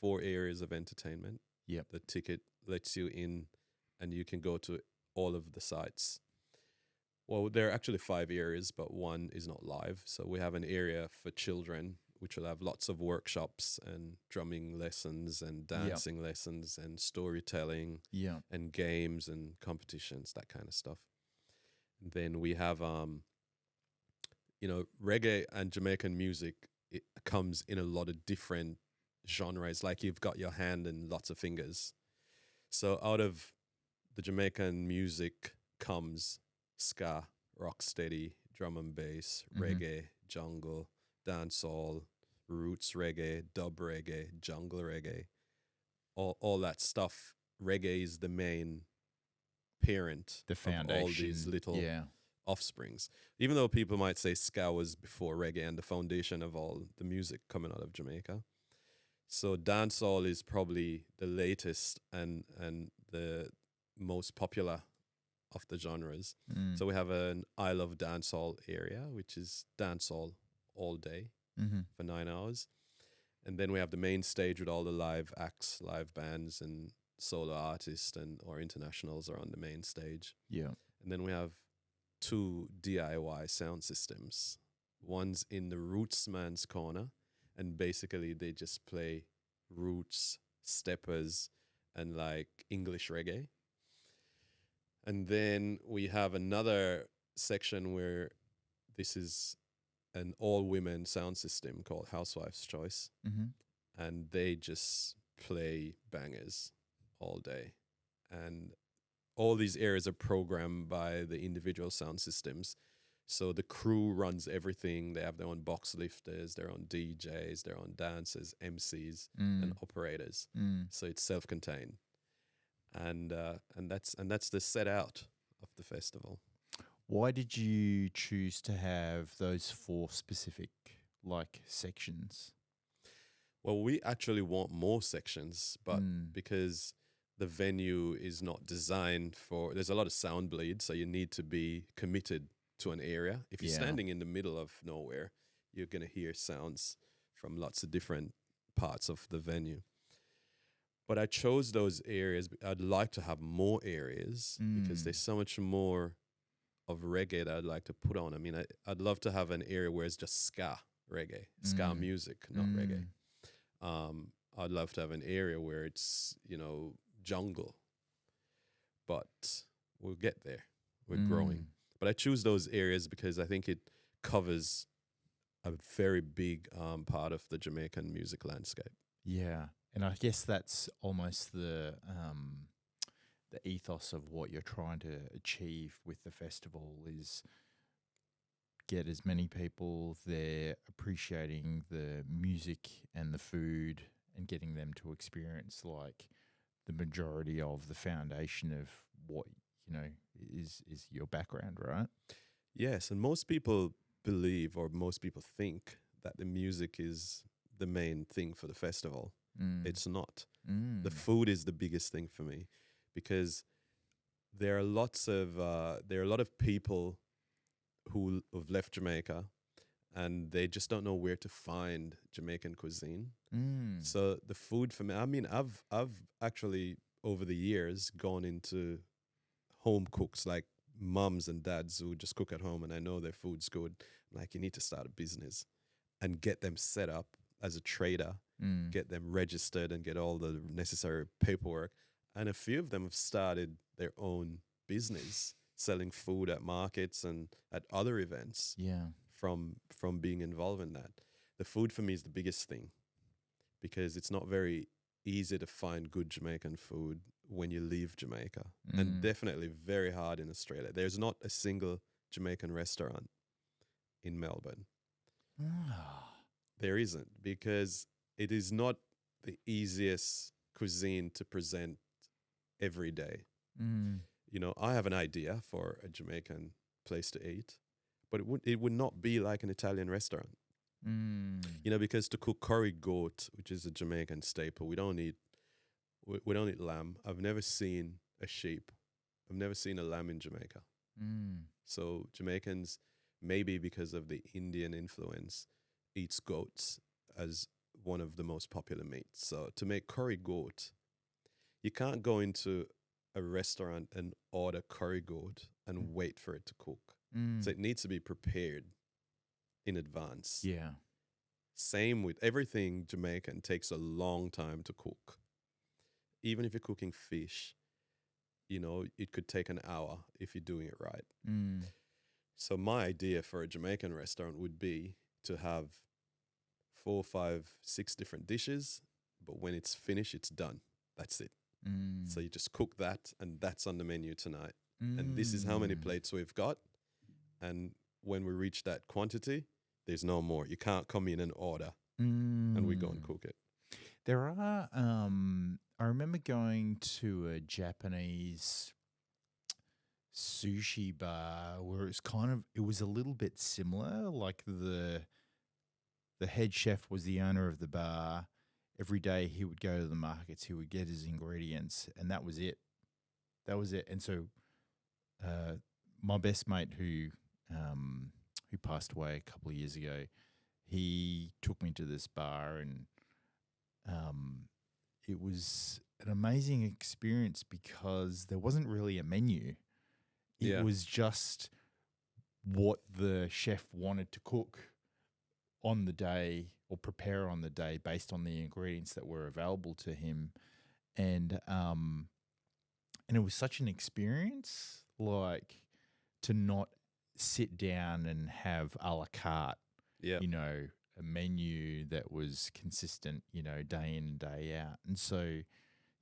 4 areas of entertainment. Yep. The ticket lets you in, and you can go to all of the sites. Well, there are actually 5 areas, but one is not live. So we have an area for children, which will have lots of workshops and drumming lessons and dancing lessons and storytelling and games and competitions, that kind of stuff. And then we have, reggae and Jamaican music. It comes in a lot of different genres, like you've got your hand and lots of fingers. So out of the Jamaican music comes ska, rocksteady, drum and bass, reggae, jungle, dancehall, roots reggae, dub reggae, jungle reggae, all that stuff. Reggae is the main parent, the foundation of all these little offsprings. Even though people might say ska was before reggae and the foundation of all the music coming out of Jamaica. So dancehall is probably the latest and the most popular of the genres. So we have an I Love Dancehall area, which is dancehall all day for 9 hours. And then we have the main stage with all the live acts, live bands and solo artists or internationals are on the main stage. Yeah. And then we have 2 DIY sound systems. One's in the Roots Man's Corner, and basically they just play roots, steppers, and like English reggae. And then we have another section where this is an all-women sound system called Housewife's Choice. And they just play bangers all day. And all these areas are programmed by the individual sound systems. So the crew runs everything. They have their own box lifters, their own DJs, their own dancers, MCs, and operators. So it's self-contained. And that's the set out of the festival. Why did you choose to have those 4 specific sections? Well, we actually want more sections, but because the venue is not designed for, there's a lot of sound bleed, so you need to be committed to an area. If you're standing in the middle of nowhere, you're going to hear sounds from lots of different parts of the venue. But I chose those areas. I'd like to have more areas because there's so much more of reggae that I'd like to put on. I mean, I'd love to have an area where it's just ska reggae, ska music, not reggae. I'd love to have an area where it's, jungle. But we'll get there. We're growing. But I choose those areas because I think it covers a very big part of the Jamaican music landscape. Yeah. And I guess that's almost the ethos of what you're trying to achieve with the festival is get as many people there appreciating the music and the food and getting them to experience the majority of the foundation of what is your background, right? Yes, and most people believe or most people think that the music is the main thing for the festival. It's not. The food is the biggest thing for me, because there are a lot of people who have left Jamaica and they just don't know where to find Jamaican cuisine. So the food for me, I mean, I've actually over the years gone into home cooks, like mums and dads who just cook at home, and I know their food's good. I'm like, you need to start a business and get them set up as a trader, get them registered and get all the necessary paperwork. And a few of them have started their own business selling food at markets and at other events. Yeah. From being involved in that. The food for me is the biggest thing, because it's not very easy to find good Jamaican food when you leave Jamaica, and definitely very hard in Australia. There's not a single Jamaican restaurant in Melbourne. There isn't, because it is not the easiest cuisine to present every day. You know, I have an idea for a Jamaican place to eat, but it would not be like an Italian restaurant. You know, because to cook curry goat, which is a Jamaican staple, we don't eat lamb. I've never seen a sheep. I've never seen a lamb in Jamaica. So Jamaicans, maybe because of the Indian influence, eats goats as one of the most popular meats. So to make curry goat, you can't go into a restaurant and order curry goat and wait for it to cook. So it needs to be prepared in advance. Yeah. Same with everything Jamaican, takes a long time to cook. Even if you're cooking fish, you know, it could take an hour if you're doing it right. So my idea for a Jamaican restaurant would be to have 4, 5, 6 different dishes, but when it's finished, it's done. That's it. So you just cook that, and that's on the menu tonight. And this is how many plates we've got. And when we reach that quantity, there's no more. You can't come in and order, and we go and cook it. There are, I remember going to a Japanese sushi bar where it was a little bit similar. Like the head chef was the owner of the bar. Every day he would go to the markets, he would get his ingredients, and that was it. And so my best mate who passed away a couple of years ago, he took me to this bar, and it was an amazing experience because there wasn't really a menu. It was just what the chef wanted to cook on the day or prepare on the day based on the ingredients that were available to him. And it was such an experience, like, to not sit down and have a la carte, you know, a menu that was consistent, you know, day in and day out. And so,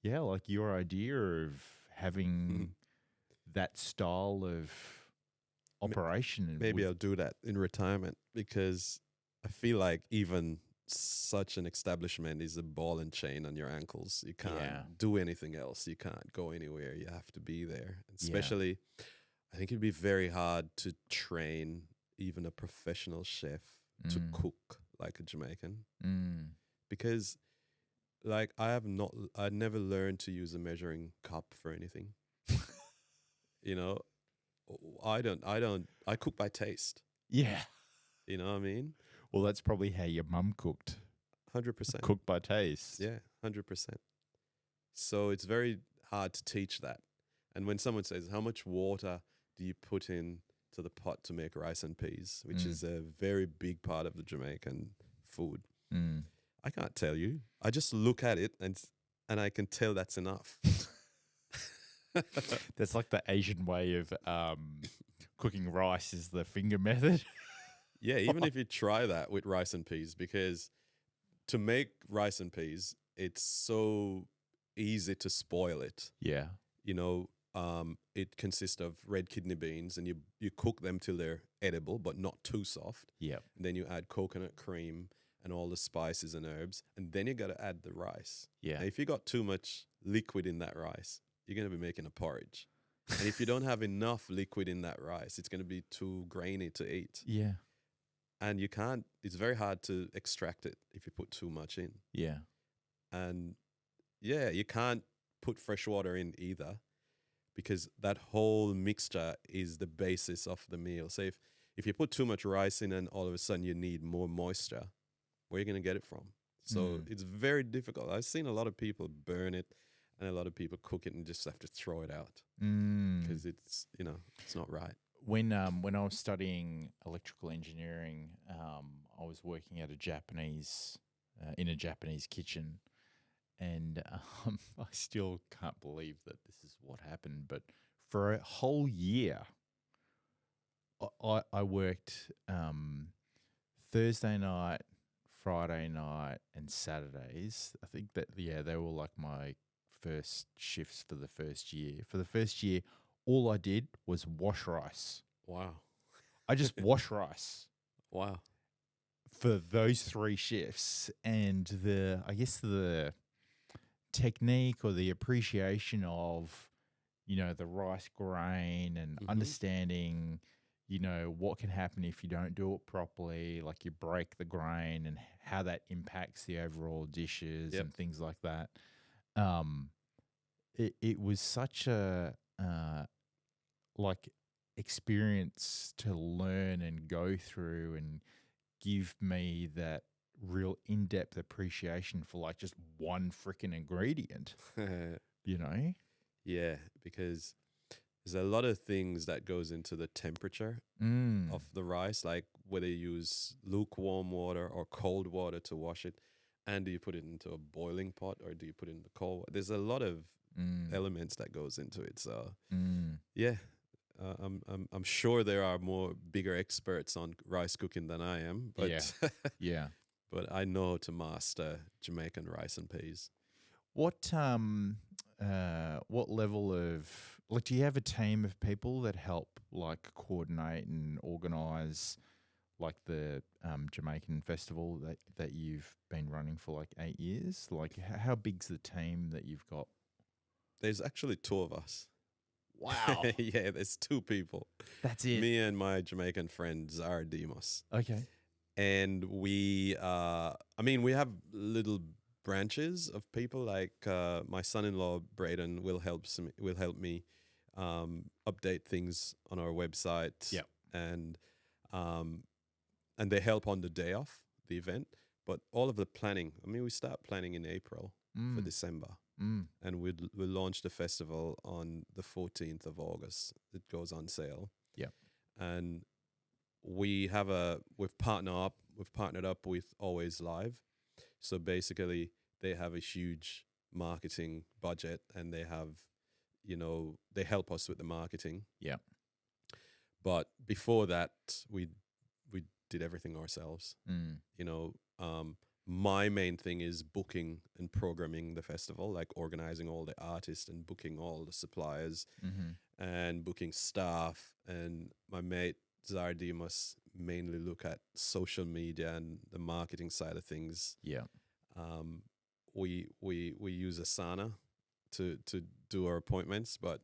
yeah, like your idea of having that style of operation. Maybe I'll do that in retirement, because I feel like even such an establishment is a ball and chain on your ankles. You can't do anything else. You can't go anywhere. You have to be there. Especially, I think it'd be very hard to train even a professional chef to cook like a Jamaican, because, like, I never learned to use a measuring cup for anything. You know, I cook by taste. Yeah. You know what I mean? Well, that's probably how your mum cooked. 100%. Cooked by taste. Yeah, 100%. So it's very hard to teach that. And when someone says, how much water do you put in to the pot to make rice and peas, which is a very big part of the Jamaican food, I can't tell you. I just look at it and I can tell that's enough. That's like the Asian way of cooking rice, is the finger method. Yeah, even if you try that with rice and peas, because to make rice and peas, it's so easy to spoil it. Yeah. You know, it consists of red kidney beans, and you cook them till they're edible, but not too soft. Yeah. And then you add coconut cream and all the spices and herbs, and then you got to add the rice. Yeah. Now, if you got too much liquid in that rice, you're going to be making a porridge. And if you don't have enough liquid in that rice, it's going to be too grainy to eat. Yeah. And you can't, it's very hard to extract it if you put too much in. Yeah. And yeah, you can't put fresh water in either, because that whole mixture is the basis of the meal. So if you put too much rice in and all of a sudden you need more moisture, where are you going to get it from? So it's very difficult. I've seen a lot of people burn it, and a lot of people cook it and just have to throw it out because it's, you know, it's not right. When I was studying electrical engineering, I was working at a Japanese in a Japanese kitchen, and I still can't believe that this is what happened. But for a whole year, I worked Thursday night, Friday night, and Saturdays. I think that they were like my first shifts for the first year. For the first year, all I did was wash rice. Wow. I just wash rice. Wow. For those 3 shifts, and I guess the technique or the appreciation of, you know, the rice grain and understanding, you know, what can happen if you don't do it properly, like you break the grain and how that impacts the overall dishes and things like that. It was such a like experience to learn and go through and give me that real in-depth appreciation for like just one freaking ingredient, you know? Yeah, because there's a lot of things that goes into the temperature of the rice, like whether you use lukewarm water or cold water to wash it, and do you put it into a boiling pot or do you put it in the cold water? There's a lot of elements that goes into it. So yeah, I'm sure there are bigger experts on rice cooking than I am, but yeah. But I know how to master Jamaican rice and peas. What level of, like, do you have a team of people that help like coordinate and organize like the Jamaican festival that you've been running for like 8 years? Like, how big's the team that you've got? There's actually 2 of us. Wow. Yeah, there's 2 people. That's it. Me and my Jamaican friend Zara Demos. Okay. And we have little branches of people, like my son-in-law Braden will help me update things on our website. Yeah. And they help on the day of the event, but all of the planning, we start planning in April for December. And we'll launch the festival on the 14th of August. It goes on sale. Yeah. And we've partnered up with Always Live. So basically they have a huge marketing budget, and they have, they help us with the marketing. Yeah. But before that, we did everything ourselves. My main thing is booking and programming the festival, like organizing all the artists and booking all the suppliers and booking staff. And my mate Zardi must mainly look at social media and the marketing side of things. Yeah. We use Asana to do our appointments, but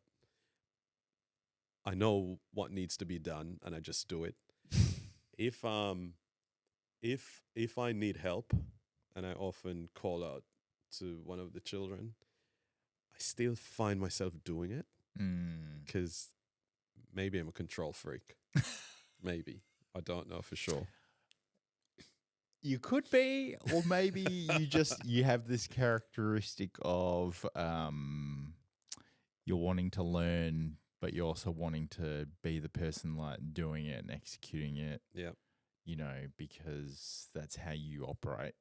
I know what needs to be done and I just do it. If I need help, and I often call out to one of the children, I still find myself doing it because maybe I'm a control freak. Maybe. I don't know for sure. You could be, or maybe you have this characteristic of you're wanting to learn, but you're also wanting to be the person like doing it and executing it. Yeah. Because that's how you operate.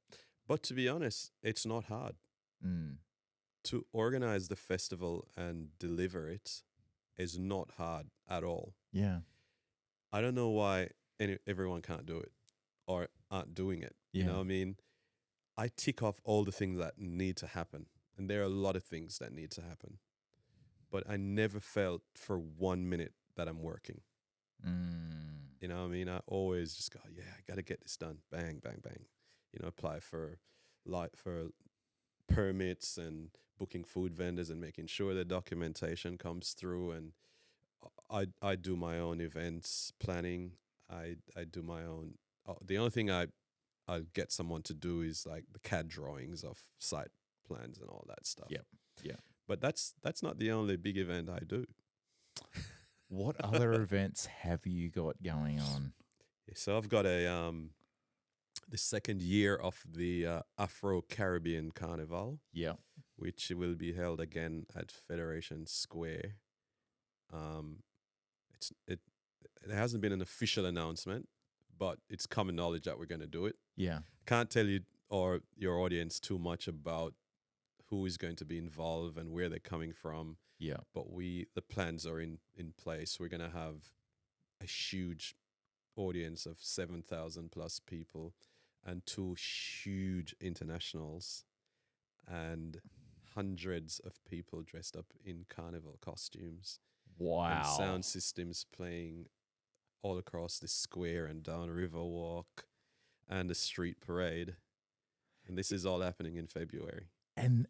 But to be honest, it's not hard. To organize the festival and deliver it is not hard at all. Yeah. I don't know why everyone can't do it or aren't doing it. Yeah. You know what I mean? I tick off all the things that need to happen. And there are a lot of things that need to happen. But I never felt for 1 minute that I'm working. You know what I mean? I always just go, yeah, I got to get this done. Bang, bang, bang. Apply for permits and booking food vendors and making sure the documentation comes through. And I do my own events planning. I do my own. The only thing I'll get someone to do is like the CAD drawings of site plans and all that stuff. Yep. Yeah. But that's not the only big event I do. What other events have you got going on? Yeah, so I've got the second year of the Afro Caribbean Carnival, Yeah. which will be held again at Federation Square. It hasn't been an official announcement, but it's common knowledge that we're going to do it. Yeah. Can't tell you or your audience too much about who is going to be involved and where they're coming from. Yeah. But the plans are in place. We're going to have a huge audience of 7,000 plus people and 2 huge internationals and hundreds of people dressed up in carnival costumes. Wow. And sound systems playing all across the square and down Riverwalk and the street parade. And this is all happening in February. And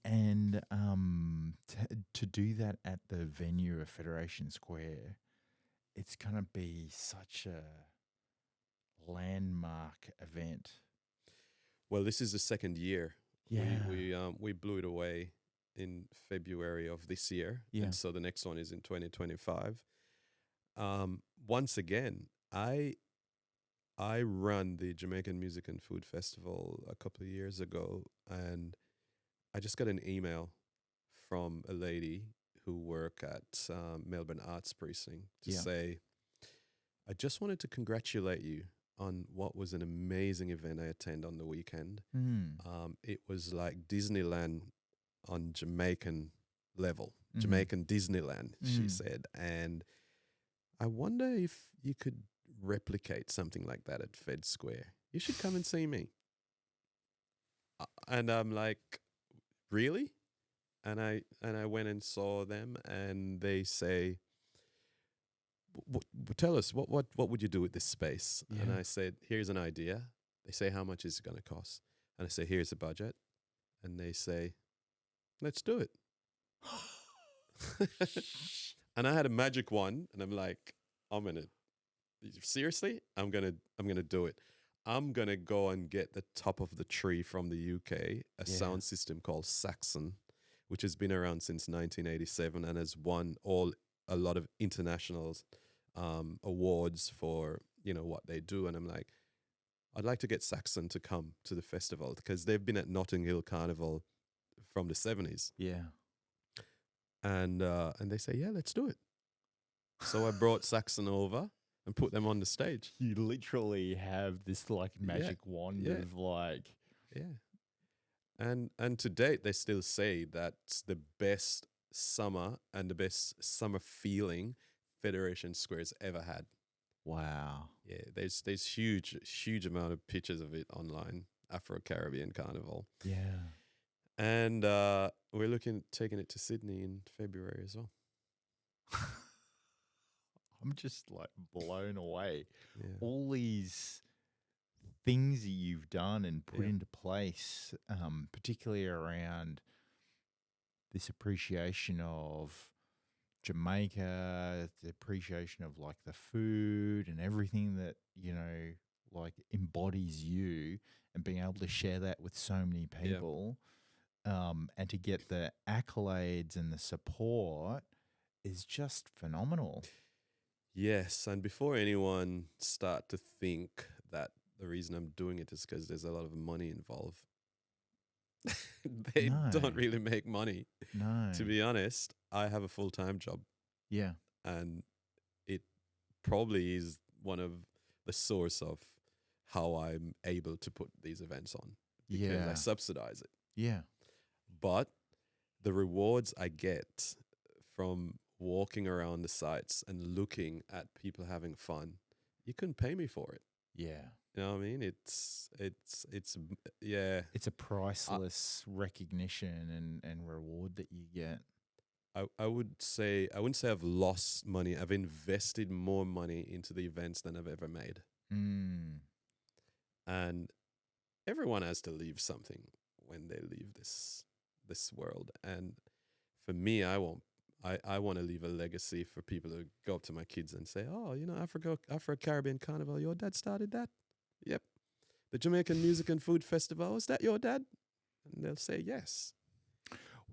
to do that at the venue of Federation Square, it's going to be such a landmark event. Well, this is the second year. Yeah. We blew it away in February of this year. Yeah. And so the next one is in 2025. Once again, I ran the Jamaican Music and Food Festival a couple of years ago, and I just got an email from a lady who worked at Melbourne Arts Precinct to say, I just wanted to congratulate you on what was an amazing event I attended on the weekend. It was like Disneyland on Jamaican level, Jamaican Disneyland, she said. And I wonder if you could replicate something like that at Fed Square. You should come and see me. And I'm like, really? And I went and saw them, and they say, tell us, what would you do with this space? Yeah. And I said, here's an idea. They say, how much is it going to cost? And I say, here's a budget. And they say, let's do it. And I had a magic wand, and I'm like, seriously? I'm gonna do it. I'm gonna go and get the top of the tree from the UK, a sound system called Saxon, which has been around since 1987 and has won a lot of international awards for what they do. And I'm like, I'd like to get Saxon to come to the festival because they've been at Notting Hill Carnival from the 70s. Yeah. And they say, yeah, let's do it. So I brought Saxon over and put them on the stage. You literally have this like magic wand of like. Yeah. And to date, they still say that's the best summer and the best summer feeling Federation Square's ever had. Wow. Yeah, there's huge amount of pictures of it online, Afro-Caribbean Carnival. Yeah. And we're looking at taking it to Sydney in February as well. I'm just like blown away. Yeah. All these things that you've done and put into place, particularly around this appreciation of Jamaica, the appreciation of like the food and everything that, like embodies you, and being able to share that with so many people, and to get the accolades and the support is just phenomenal. Yes, and before anyone start to think that the reason I'm doing it is because there's a lot of money involved, they don't really make money. No. To be honest, I have a full-time job. Yeah. And it probably is one of the source of how I'm able to put these events on. Because I subsidize it. Yeah. But the rewards I get from walking around the sites and looking at people having fun, you couldn't pay me for it. Yeah. You know what I mean? It's It's a priceless recognition and reward that you get. I wouldn't say I've lost money. I've invested more money into the events than I've ever made. And everyone has to leave something when they leave this this world. And for me, I want to leave a legacy for people to go up to my kids and say, "Oh, Afro Caribbean Carnival, your dad started that?" Yep. The Jamaican Music and Food Festival, was that your dad? And they'll say yes.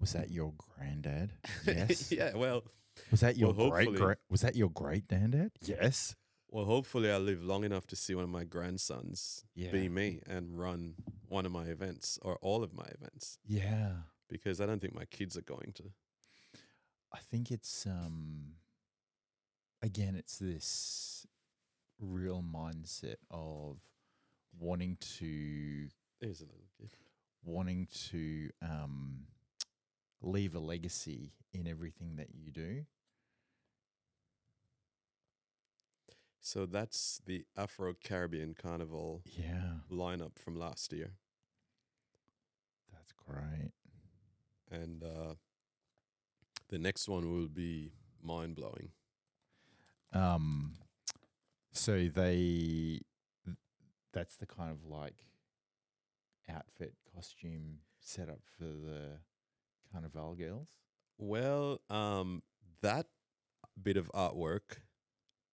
Was that your granddad? Yes. Yeah, well, Was that your hopefully- Was that your great granddad? Yes. well, hopefully I'll live long enough to see one of my grandsons Yeah. be me and run one of my events or all of my events, Yeah. because I don't think my kids are going to. I think it's again, it's this real mindset of wanting to There's a little kid. leave a legacy in everything that you do. So that's the Afro Caribbean Carnival Yeah, lineup from last year. that's great. And the next one will be mind blowing. So that's the kind of like outfit costume setup for the Carnival girls. Well, that bit of artwork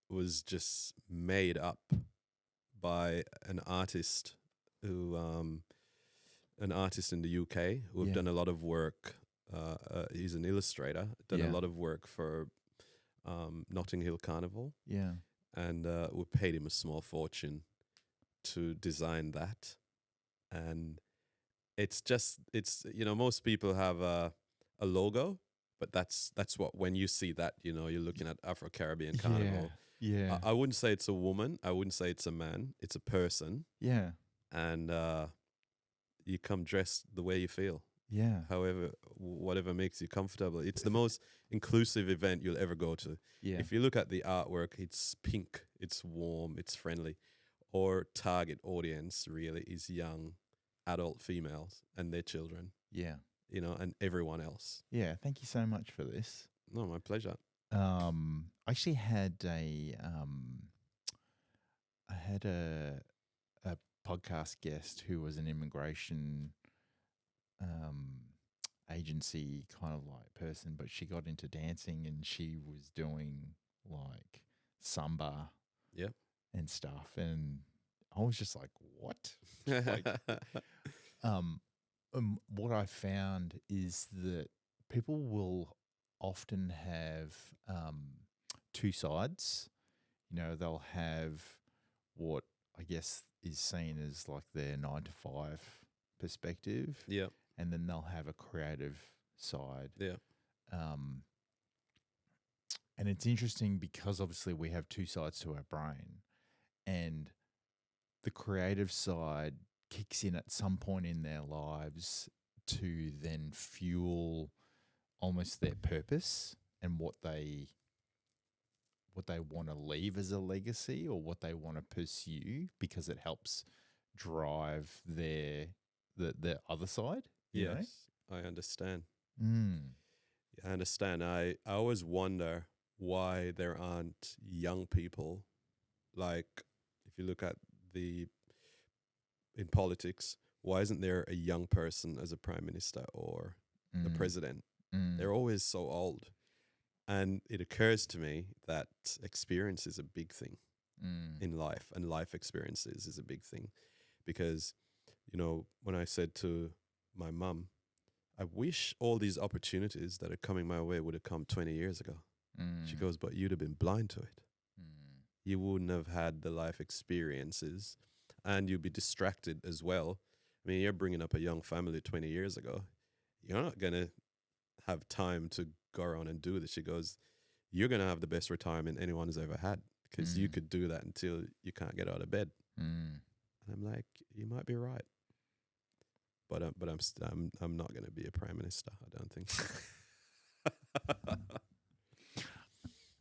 was just made up by an artist in the UK who've Yeah. done a lot of work. He's an illustrator, done Yeah. a lot of work for Notting Hill Carnival, Yeah. and we paid him a small fortune to design that. And it's most people have a logo, but that's what, when you see that, you're looking at Afro Caribbean Carnival. Yeah. I wouldn't say it's a woman. I wouldn't say it's a man. It's a person, Yeah. and you come dressed the way you feel. Yeah. However, whatever makes you comfortable. It's the most inclusive event you'll ever go to. Yeah. If you look at the artwork, it's pink, it's warm, it's friendly. Our target audience really is young adult females and their children, Yeah. and everyone else. Yeah. Thank you so much for this. No, my pleasure. I actually had a podcast guest who was an immigration agency kind of like person, but she got into dancing and she was doing like samba Yep. and stuff, and I was just like, what? What I found is that people will often have two sides. They'll have what I guess is seen as like their 9 to 5 perspective, Yep. and then they'll have a creative side. Yeah. And it's interesting because obviously we have two sides to our brain, and the creative side kicks in at some point in their lives to then fuel almost their purpose and what they want to leave as a legacy or what they want to pursue, because it helps drive the other side. you know? Yes, I understand. Mm. I understand. I always wonder why there aren't young people, like if you look at in politics, why isn't there a young person as a prime minister or the president? Mm. They're always so old. And it occurs to me that experience is a big thing in life, and life experiences is a big thing. Because, when I said to my mum, I wish all these opportunities that are coming my way would have come 20 years ago. She goes, but you'd have been blind to it. You wouldn't have had the life experiences, and you'd be distracted as well. I mean, you're bringing up a young family 20 years ago. You're not going to have time to go around and do this. She goes, you're going to have the best retirement anyone has ever had, because you could do that until you can't get out of bed. And I'm like, you might be right. But I'm not going to be a prime minister. I don't think so.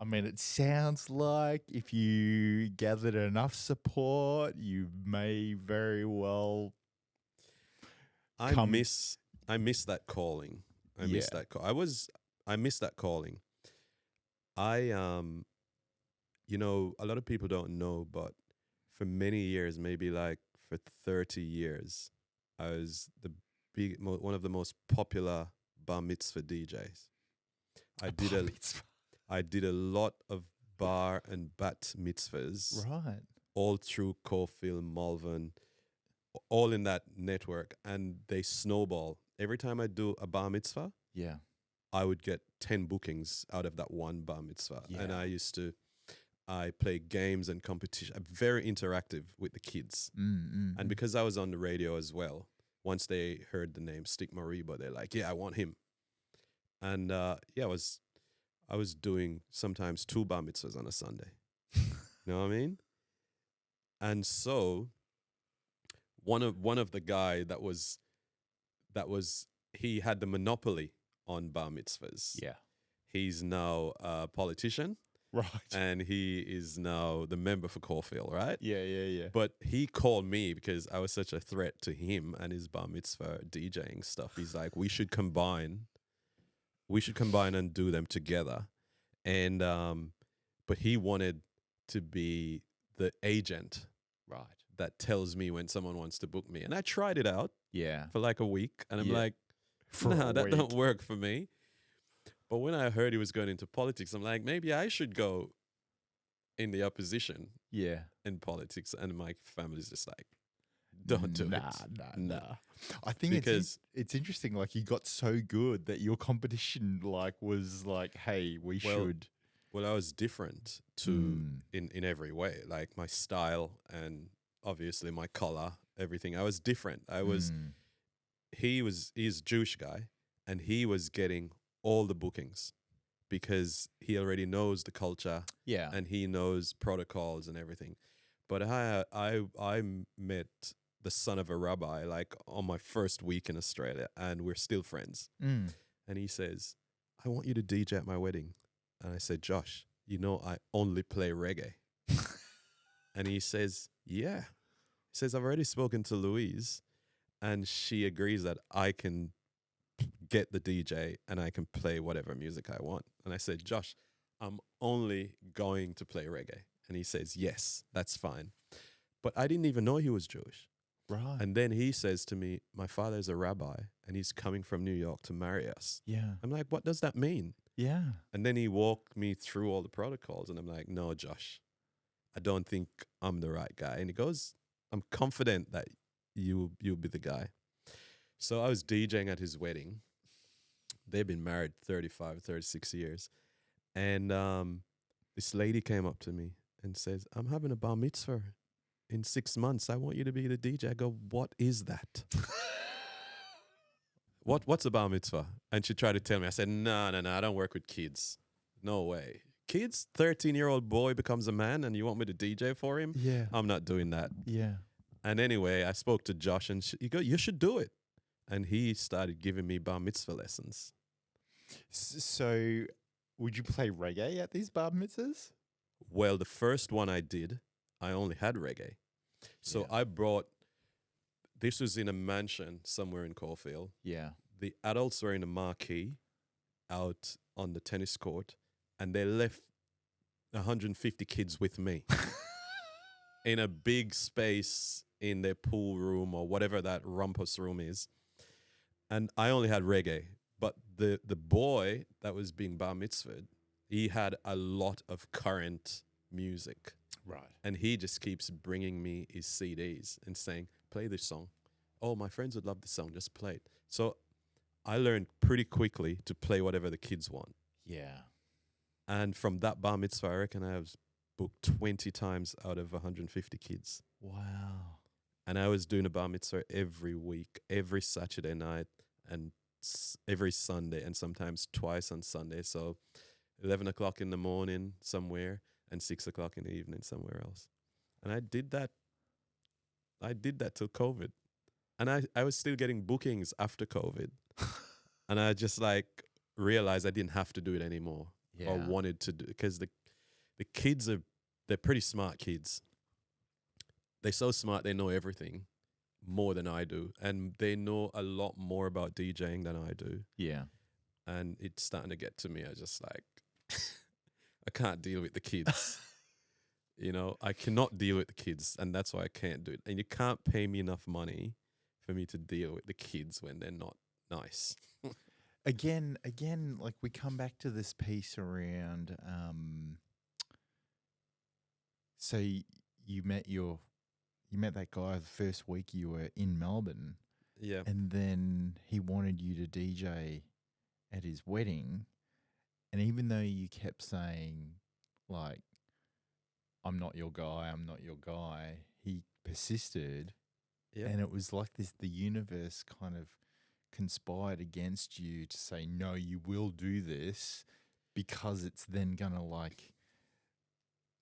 I mean, it sounds like if you gathered enough support, you may very well. I miss that calling. I miss that call. I miss that calling. A lot of people don't know, but for many years, maybe like for 30 years, I was one of the most popular bar mitzvah DJs. I did a lot of bar and bat mitzvahs Right. all through Caulfield, Malvern, all in that network, and they snowball. Every time I do a bar mitzvah, Yeah. I would get 10 bookings out of that one bar mitzvah. And Yeah. I play games and competition. I'm very interactive with the kids. And because I was on the radio as well, once they heard the name Stick Mareeba, they're like, yeah, I want him. And I was doing sometimes 2 bar mitzvahs on a Sunday. You know what I mean? And so one of the guy that was he had the monopoly on bar mitzvahs. Yeah. He's now a politician. Right. And he is now the member for Caulfield, right? Yeah. But he called me because I was such a threat to him and his bar mitzvah DJing stuff. He's like, we should combine and do them together. And but he wanted to be the agent, Right. that tells me when someone wants to book me. And I tried it out Yeah. for like a week, and I'm Yeah. like, nah, that don't work for me. But when I heard he was going into politics, I'm like, maybe I should go in the opposition Yeah. in politics. And my family's just like, don't do it. Nah. I think Because- it's interesting. Like, you got so good that your competition was like, hey, we should. Well, I was different in every way, like my style and obviously my color, everything. I was different. He's a Jewish guy, and he was getting all the bookings because he already knows the culture. Yeah. And he knows protocols and everything. But I met the son of a rabbi like on my first week in Australia, and we're still friends. And he says, I want you to DJ at my wedding. And I said, Josh, you know I only play reggae. And he says, yeah. He says, I've already spoken to Louise, and she agrees that I can get the DJ and I can play whatever music I want. And I said, Josh, I'm only going to play reggae. And he says, yes, that's fine. But I didn't even know he was Jewish. Right. And then he says to me, my father's a rabbi and he's coming from New York to marry us. Yeah. I'm like, what does that mean? Yeah. And then he walked me through all the protocols, and I'm like, no, Josh, I don't think I'm the right guy. And he goes, I'm confident that you'll be the guy. So I was DJing at his wedding. They've been married 35, 36 years. And this lady came up to me and says, I'm having a bar mitzvah in 6 months. I want you to be the DJ. I go, what is that? What's a bar mitzvah? And she tried to tell me. I said, no, I don't work with kids. No way. Kids, 13-year-old boy becomes a man and you want me to DJ for him? Yeah. I'm not doing that. Yeah. And anyway, I spoke to Josh and he go, you should do it. And he started giving me bar mitzvah lessons. So would you play reggae at these bar mitzvahs? Well, the first one I did, I only had reggae. So I brought, this was in a mansion somewhere in Caulfield. Yeah. The adults were in a marquee out on the tennis court, and they left 150 kids with me in a big space in their pool room or whatever that rumpus room is. And I only had reggae, but the boy that was being bar mitzvahed, he had a lot of current music. Right. And he just keeps bringing me his CDs and saying, play this song. Oh, my friends would love this song. Just play it. So I learned pretty quickly to play whatever the kids want. Yeah. And from that bar mitzvah, I reckon I was booked 20 times out of 150 kids. Wow. And I was doing a bar mitzvah every week, every Saturday night and every Sunday, and sometimes twice on Sunday. So 11 o'clock in the morning somewhere and 6 o'clock in the evening somewhere else. And I did that till COVID. And I was still getting bookings after COVID. And I just like realized I didn't have to do it anymore. Yeah. Or wanted to do, because the kids they're pretty smart kids. They're so smart, they know everything more than I do. And they know a lot more about DJing than I do. Yeah. And it's starting to get to me. I just like, I can't deal with the kids. You know, I cannot deal with the kids, and that's why I can't do it. And you can't pay me enough money for me to deal with the kids when they're not nice. Again, like we come back to this piece around. So you met that guy the first week you were in Melbourne, Yeah. and then he wanted you to DJ at his wedding, and even though you kept saying like, "I'm not your guy," he persisted, Yeah. and it was like this: the universe kind of conspired against you to say, "No, you will do this," because it's then gonna like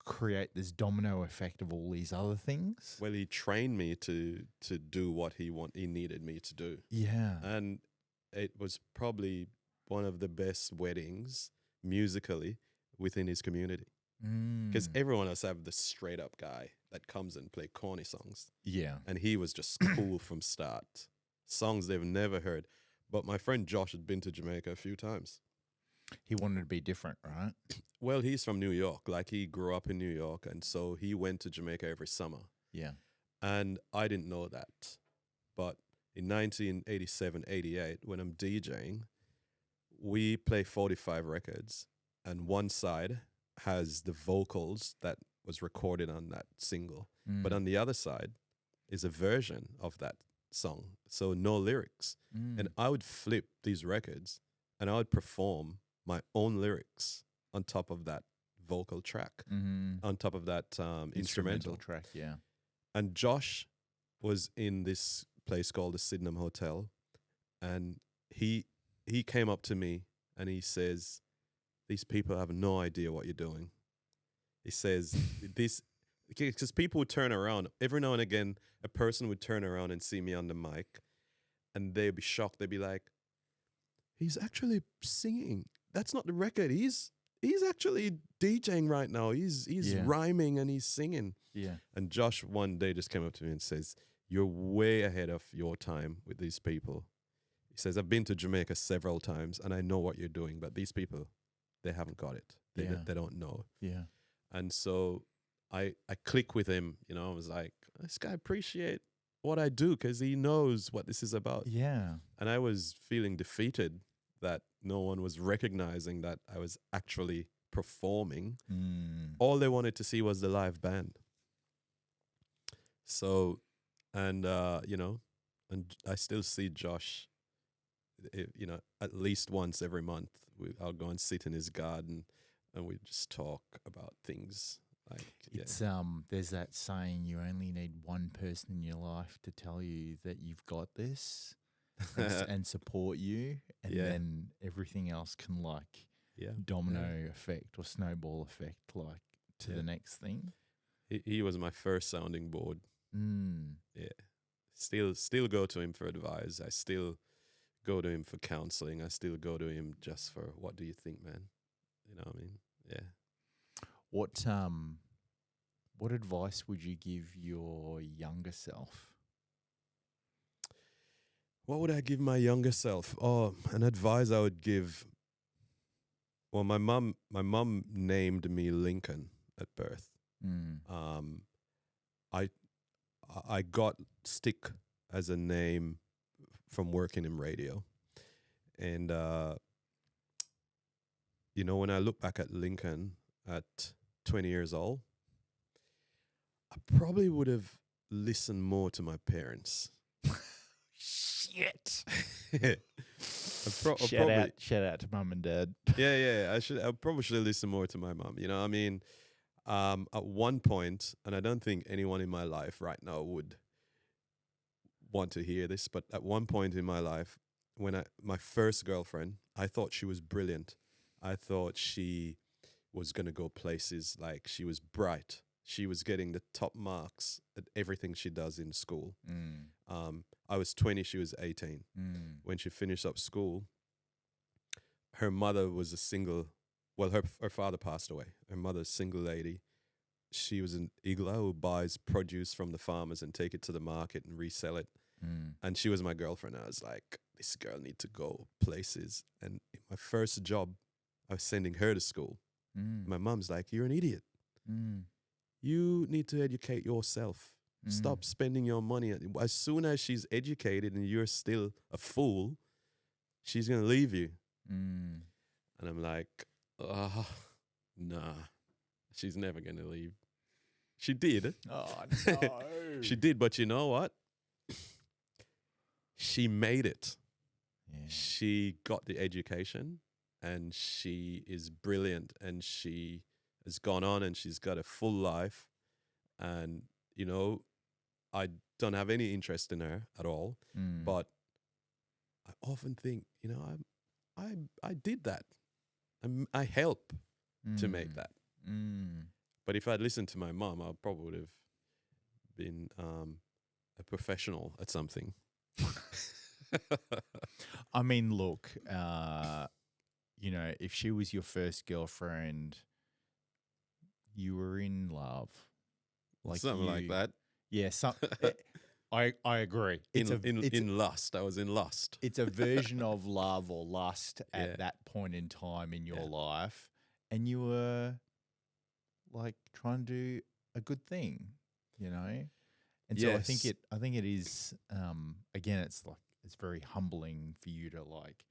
create this domino effect of all these other things. Well, he trained me to do what he needed me to do. Yeah. And it was probably one of the best weddings musically within his community. Because everyone else have the straight up guy that comes and play corny songs. Yeah. And he was just cool from start. Songs they've never heard. But my friend Josh had been to Jamaica a few times. He wanted to be different, right? Well, he's from New York. Like, he grew up in New York. And so he went to Jamaica every summer. Yeah. And I didn't know that. But in 1987, 88, when I'm DJing, we play 45 records. And one side has the vocals that was recorded on that single. But on the other side is a version of that song. So no lyrics. And I would flip these records and I would perform my own lyrics on top of that vocal track, on top of that instrumental track, yeah. And Josh was in this place called the Sydenham Hotel, and he came up to me and he says, "These people have no idea what you're doing." He says, because people would turn around. Every now and again, a person would turn around and see me on the mic, and they'd be shocked. They'd be like, "He's actually singing. That's not the record. He's actually DJing right now. He's rhyming and he's singing." Yeah. And Josh one day just came up to me and says, "You're way ahead of your time with these people." He says, "I've been to Jamaica several times and I know what you're doing, but these people, they haven't got it. They don't know." Yeah. And so I click with him, you know. I was like, this guy appreciate what I do because he knows what this is about. Yeah. And I was feeling defeated that no one was recognizing that I was actually performing. All they wanted to see was the live band. So, and and I still see Josh, at least once every month. I'll go and sit in his garden and we just talk about things. Like, it's there's that saying, you only need one person in your life to tell you that you've got this and support you, and then everything else can like domino effect or snowball effect like to the next thing. He was my first sounding board. Yeah. Still go to him for advice. I still go to him for counseling. I still go to him just for, what do you think, man? You know what I mean? Yeah. What advice would you give your younger self? What would I give my younger self? Oh, an advice I would give. Well, my mum named me Lincoln at birth. I got Stick as a name from working in radio. And, when I look back at Lincoln at 20 years old, I probably would have listened more to my parents. Shit. Shout out to mum and dad. Yeah. I probably should listen more to my mum. You know, I mean, at one point, and I don't think anyone in my life right now would want to hear this, but at one point in my life, when my first girlfriend, I thought she was brilliant. I thought she was going to go places. Like, she was bright. She was getting the top marks at everything she does in school. I was 20, she was 18. When she finished up school, her mother was a single, well, her father passed away. Her mother's a single lady. She was an Igla who buys produce from the farmers and take it to the market and resell it. And she was my girlfriend. I was like, this girl needs to go places. And my first job, I was sending her to school. My mom's like, you're an idiot. You need to educate yourself. Stop spending your money. As soon as she's educated and you're still a fool, she's going to leave you. Mm. And I'm like, nah, she's never going to leave. She did. Oh, no. She did, but you know what? She made it. Yeah. She got the education and she is brilliant and she has gone on and she's got a full life. And, you know, I don't have any interest in her at all. But I often think, you know, I did that. I help to make that. But if I'd listened to my mom, I probably would have been a professional at something. I mean, look, you know, if she was your first girlfriend, you were in love. Like something like that. Yeah, I agree. In lust. I was in lust. It's a version of love or lust at that point in time in your life. And you were like trying to do a good thing, you know? And so I think it is, again, it's like, it's very humbling for you to like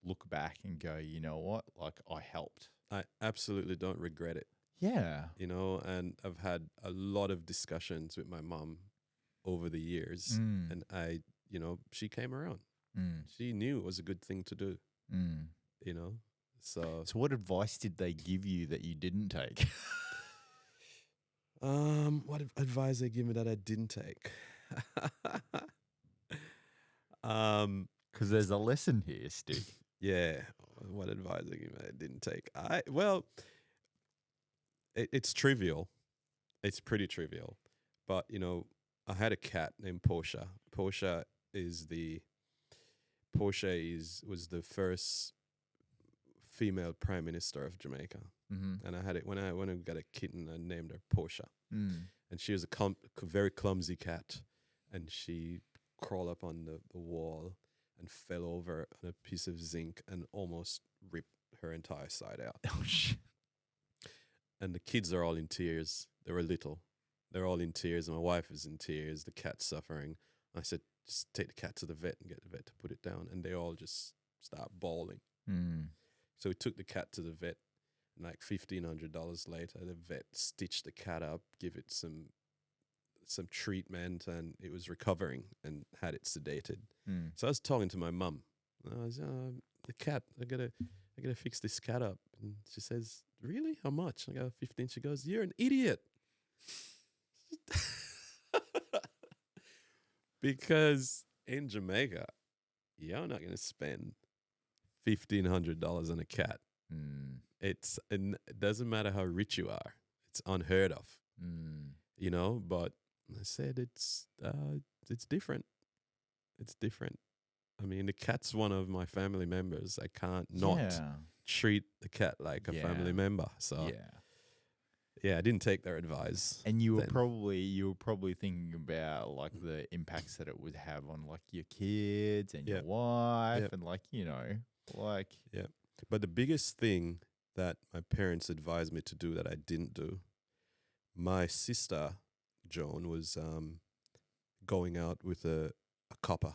look back and go, you know what? Like I helped. I absolutely don't regret it. Yeah. You know, and I've had a lot of discussions with my mom over the years and you know, she came around. She knew it was a good thing to do, you know? So what advice did they give you that you didn't take? What advice they give me that I didn't take? Because there's a lesson here, Stu. Yeah. What advice they give me that I didn't take? It's trivial. It's pretty trivial. But, you know, I had a cat named Portia. Portia was the first female prime minister of Jamaica. And I had it when I got a kitten. I named her Portia, and she was a very clumsy cat, and she crawled up on the wall and fell over on a piece of zinc and almost ripped her entire side out. Oh shit! And the kids are all in tears. They were little. They're all in tears. My wife is in tears. The cat's suffering. I said, just take the cat to the vet and get the vet to put it down. And they all just start bawling. So we took the cat to the vet. And like $1,500 later, the vet stitched the cat up, give it some treatment, and it was recovering and had it sedated. So I was talking to my mum. I was, the cat, I gotta fix this cat up. And she says, really? How much? I go, 15. She goes, you're an idiot. Because in Jamaica, you're not going to spend $1,500 on a cat. And it doesn't matter how rich you are. It's unheard of, you know, but I said it's different. It's different. I mean, the cat's one of my family members. I can't not treat the cat like a family member. So yeah, I didn't take their advice. And you were probably thinking about like the impacts that it would have on like your kids and your wife and like, you know, like But the biggest thing that my parents advised me to do that I didn't do, my sister Joan was going out with a copper,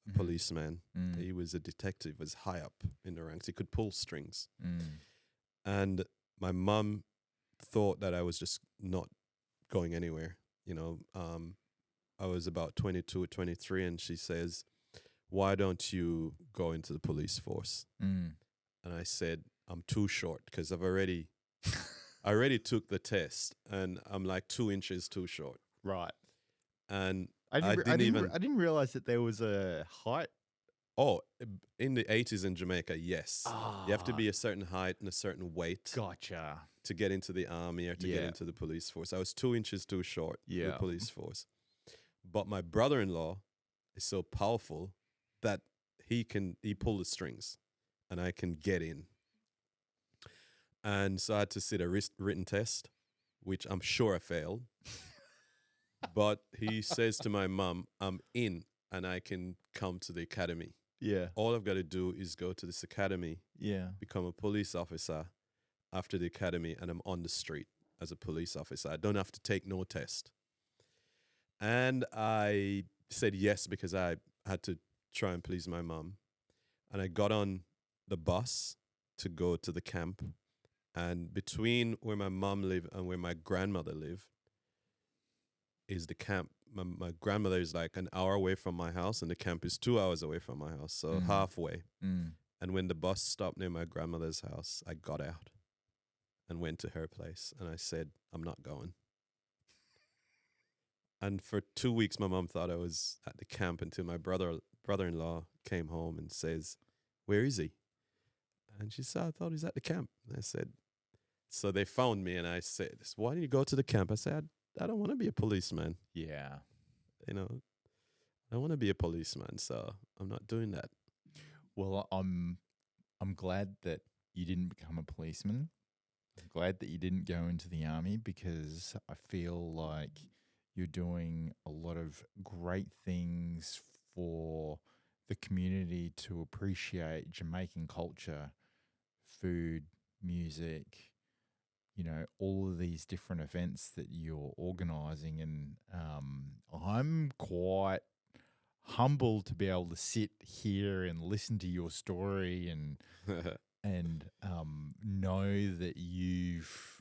a policeman. He was a detective, was high up in the ranks. He could pull strings. And my mum thought that I was just not going anywhere. You know, I was about 22 or 23, and she says, why don't you go into the police force? And I said, I'm too short because I already took the test and I'm like 2 inches too short. Right. And I didn't realize that there was a height. Oh, in the 80s in Jamaica, yes. You have to be a certain height and a certain weight. Gotcha. To get into the army or to get into the police force. I was 2 inches too short for the police force. But my brother-in-law is so powerful that he pull the strings and I can get in. And so I had to sit a written test, which I'm sure I failed. But he says to my mum, I'm in and I can come to the academy. Yeah. All I've got to do is go to this academy, become a police officer after the academy, and I'm on the street as a police officer. I don't have to take no test. And I said yes because I had to try and please my mom. And I got on the bus to go to the camp. And between where my mom lived and where my grandmother lived is the camp. My grandmother is like an hour away from my house, and the camp is 2 hours away from my house. So halfway. And when the bus stopped near my grandmother's house, I got out and went to her place. And I said, I'm not going. And for 2 weeks, my mom thought I was at the camp until my brother-in-law came home and says, where is he? And she said, I thought he was at the camp. And I said, so they found me, and I said, why did you go to the camp? I said, I don't want to be a policeman. Yeah. You know, I want to be a policeman, so I'm not doing that. Well, I'm glad that you didn't become a policeman. I'm glad that you didn't go into the army, because I feel like you're doing a lot of great things for the community to appreciate Jamaican culture, food, music, you know, all of these different events that you're organising. And I'm quite humbled to be able to sit here and listen to your story and know that you've,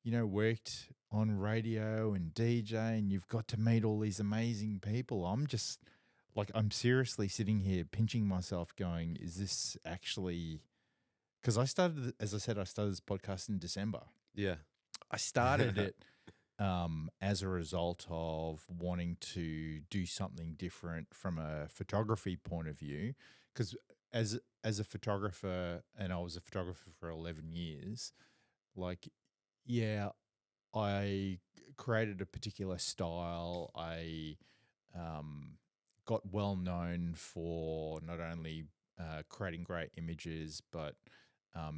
you know, worked on radio and DJ, and you've got to meet all these amazing people. I'm just like, I'm seriously sitting here pinching myself going, is this actually, because I started, as I said, I started this podcast in December. Yeah. I started it as a result of wanting to do something different from a photography point of view, because as a photographer, and I was a photographer for 11 years, like, yeah, I created a particular style. I got well known for not only creating great images, but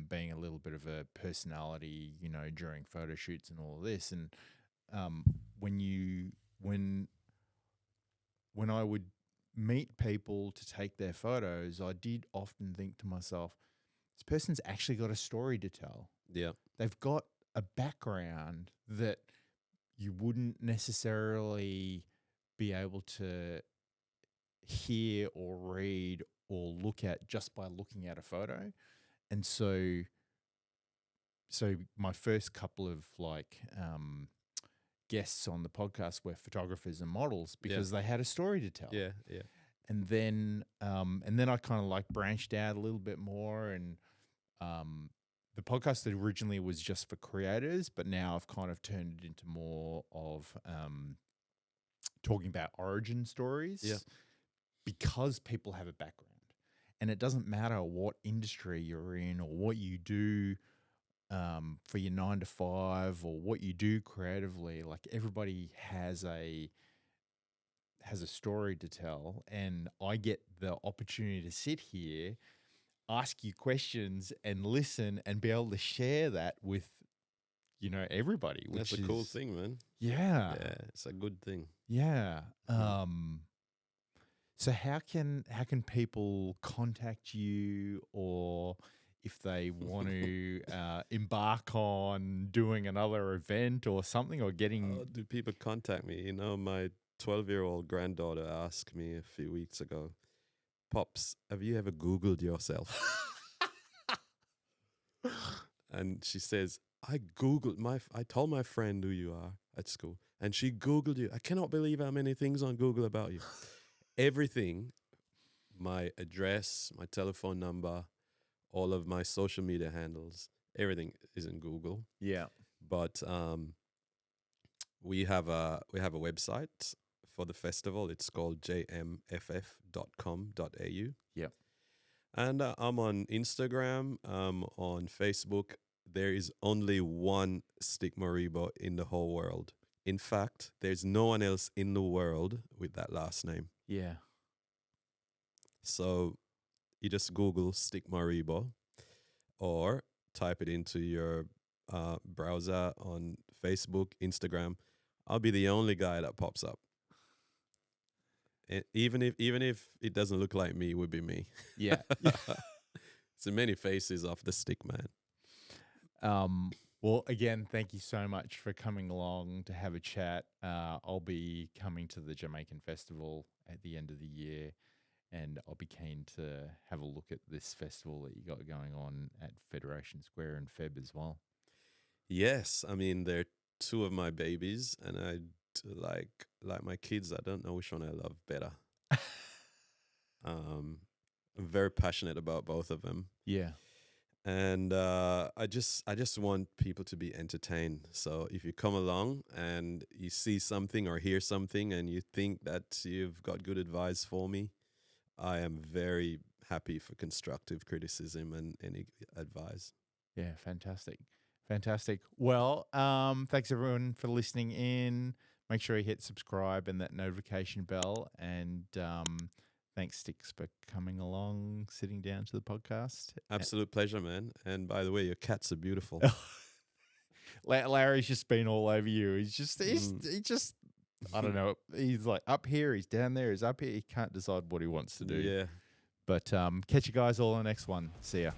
being a little bit of a personality, you know, during photo shoots and all of this. And when I would meet people to take their photos, I did often think to myself, this person's actually got a story to tell. Yeah. They've got a background that you wouldn't necessarily be able to hear or read or look at just by looking at a photo. And so my first couple of guests on the podcast were photographers and models, because they had a story to tell. Yeah, yeah. And then I kind of like branched out a little bit more, and the podcast originally was just for creators, but now I've kind of turned it into more of talking about origin stories, because people have a background. And it doesn't matter what industry you're in or what you do for your 9 to 5 or what you do creatively. Like, everybody has a story to tell, and I get the opportunity to sit here, ask you questions, and listen, and be able to share that with, you know, everybody. Which That's a cool thing, man. Yeah, Yeah, it's a good thing. yeah. So how can people contact you, or if they want to embark on doing another event or something, or getting? Do people contact me? You know, my 12-year-old granddaughter asked me a few weeks ago, Pops, have you ever Googled yourself? And she says, I told my friend who you are at school, and she Googled you. I cannot believe how many things on Google about you. Everything, my address, my telephone number, all of my social media handles, everything is in Google. Yeah. But we have a website for the festival. It's called jmff.com.au. Yeah. And I'm on Instagram, on Facebook. There is only one Stick Mareebo in the whole world. In fact, there's no one else in the world with that last name. Yeah. So you just Google Stick Mareebo, or type it into your browser on Facebook, Instagram. I'll be the only guy that pops up. Even if it doesn't look like me, it would be me. Yeah. So many faces of the Stick Man. Well, again, thank you so much for coming along to have a chat. I'll be coming to the Jamaican Festival at the end of the year, and I'll be keen to have a look at this festival that you got going on at Federation Square in Feb as well. Yes, I mean they're two of my babies, and I like my kids. I don't know which one I love better. I'm very passionate about both of them. Yeah. And I just want people to be entertained. So if you come along and you see something or hear something and you think that you've got good advice for me, I am very happy for constructive criticism and any advice. Yeah, fantastic. Fantastic. Well, thanks everyone for listening in. Make sure you hit subscribe and that notification bell. And thanks, Sticks, for coming along, sitting down to the podcast. Absolute pleasure, man. And by the way, your cats are beautiful. Larry's just been all over you. He just, I don't know. He's like up here, he's down there, he's up here. He can't decide what he wants to do. Yeah. But catch you guys all on the next one. See ya.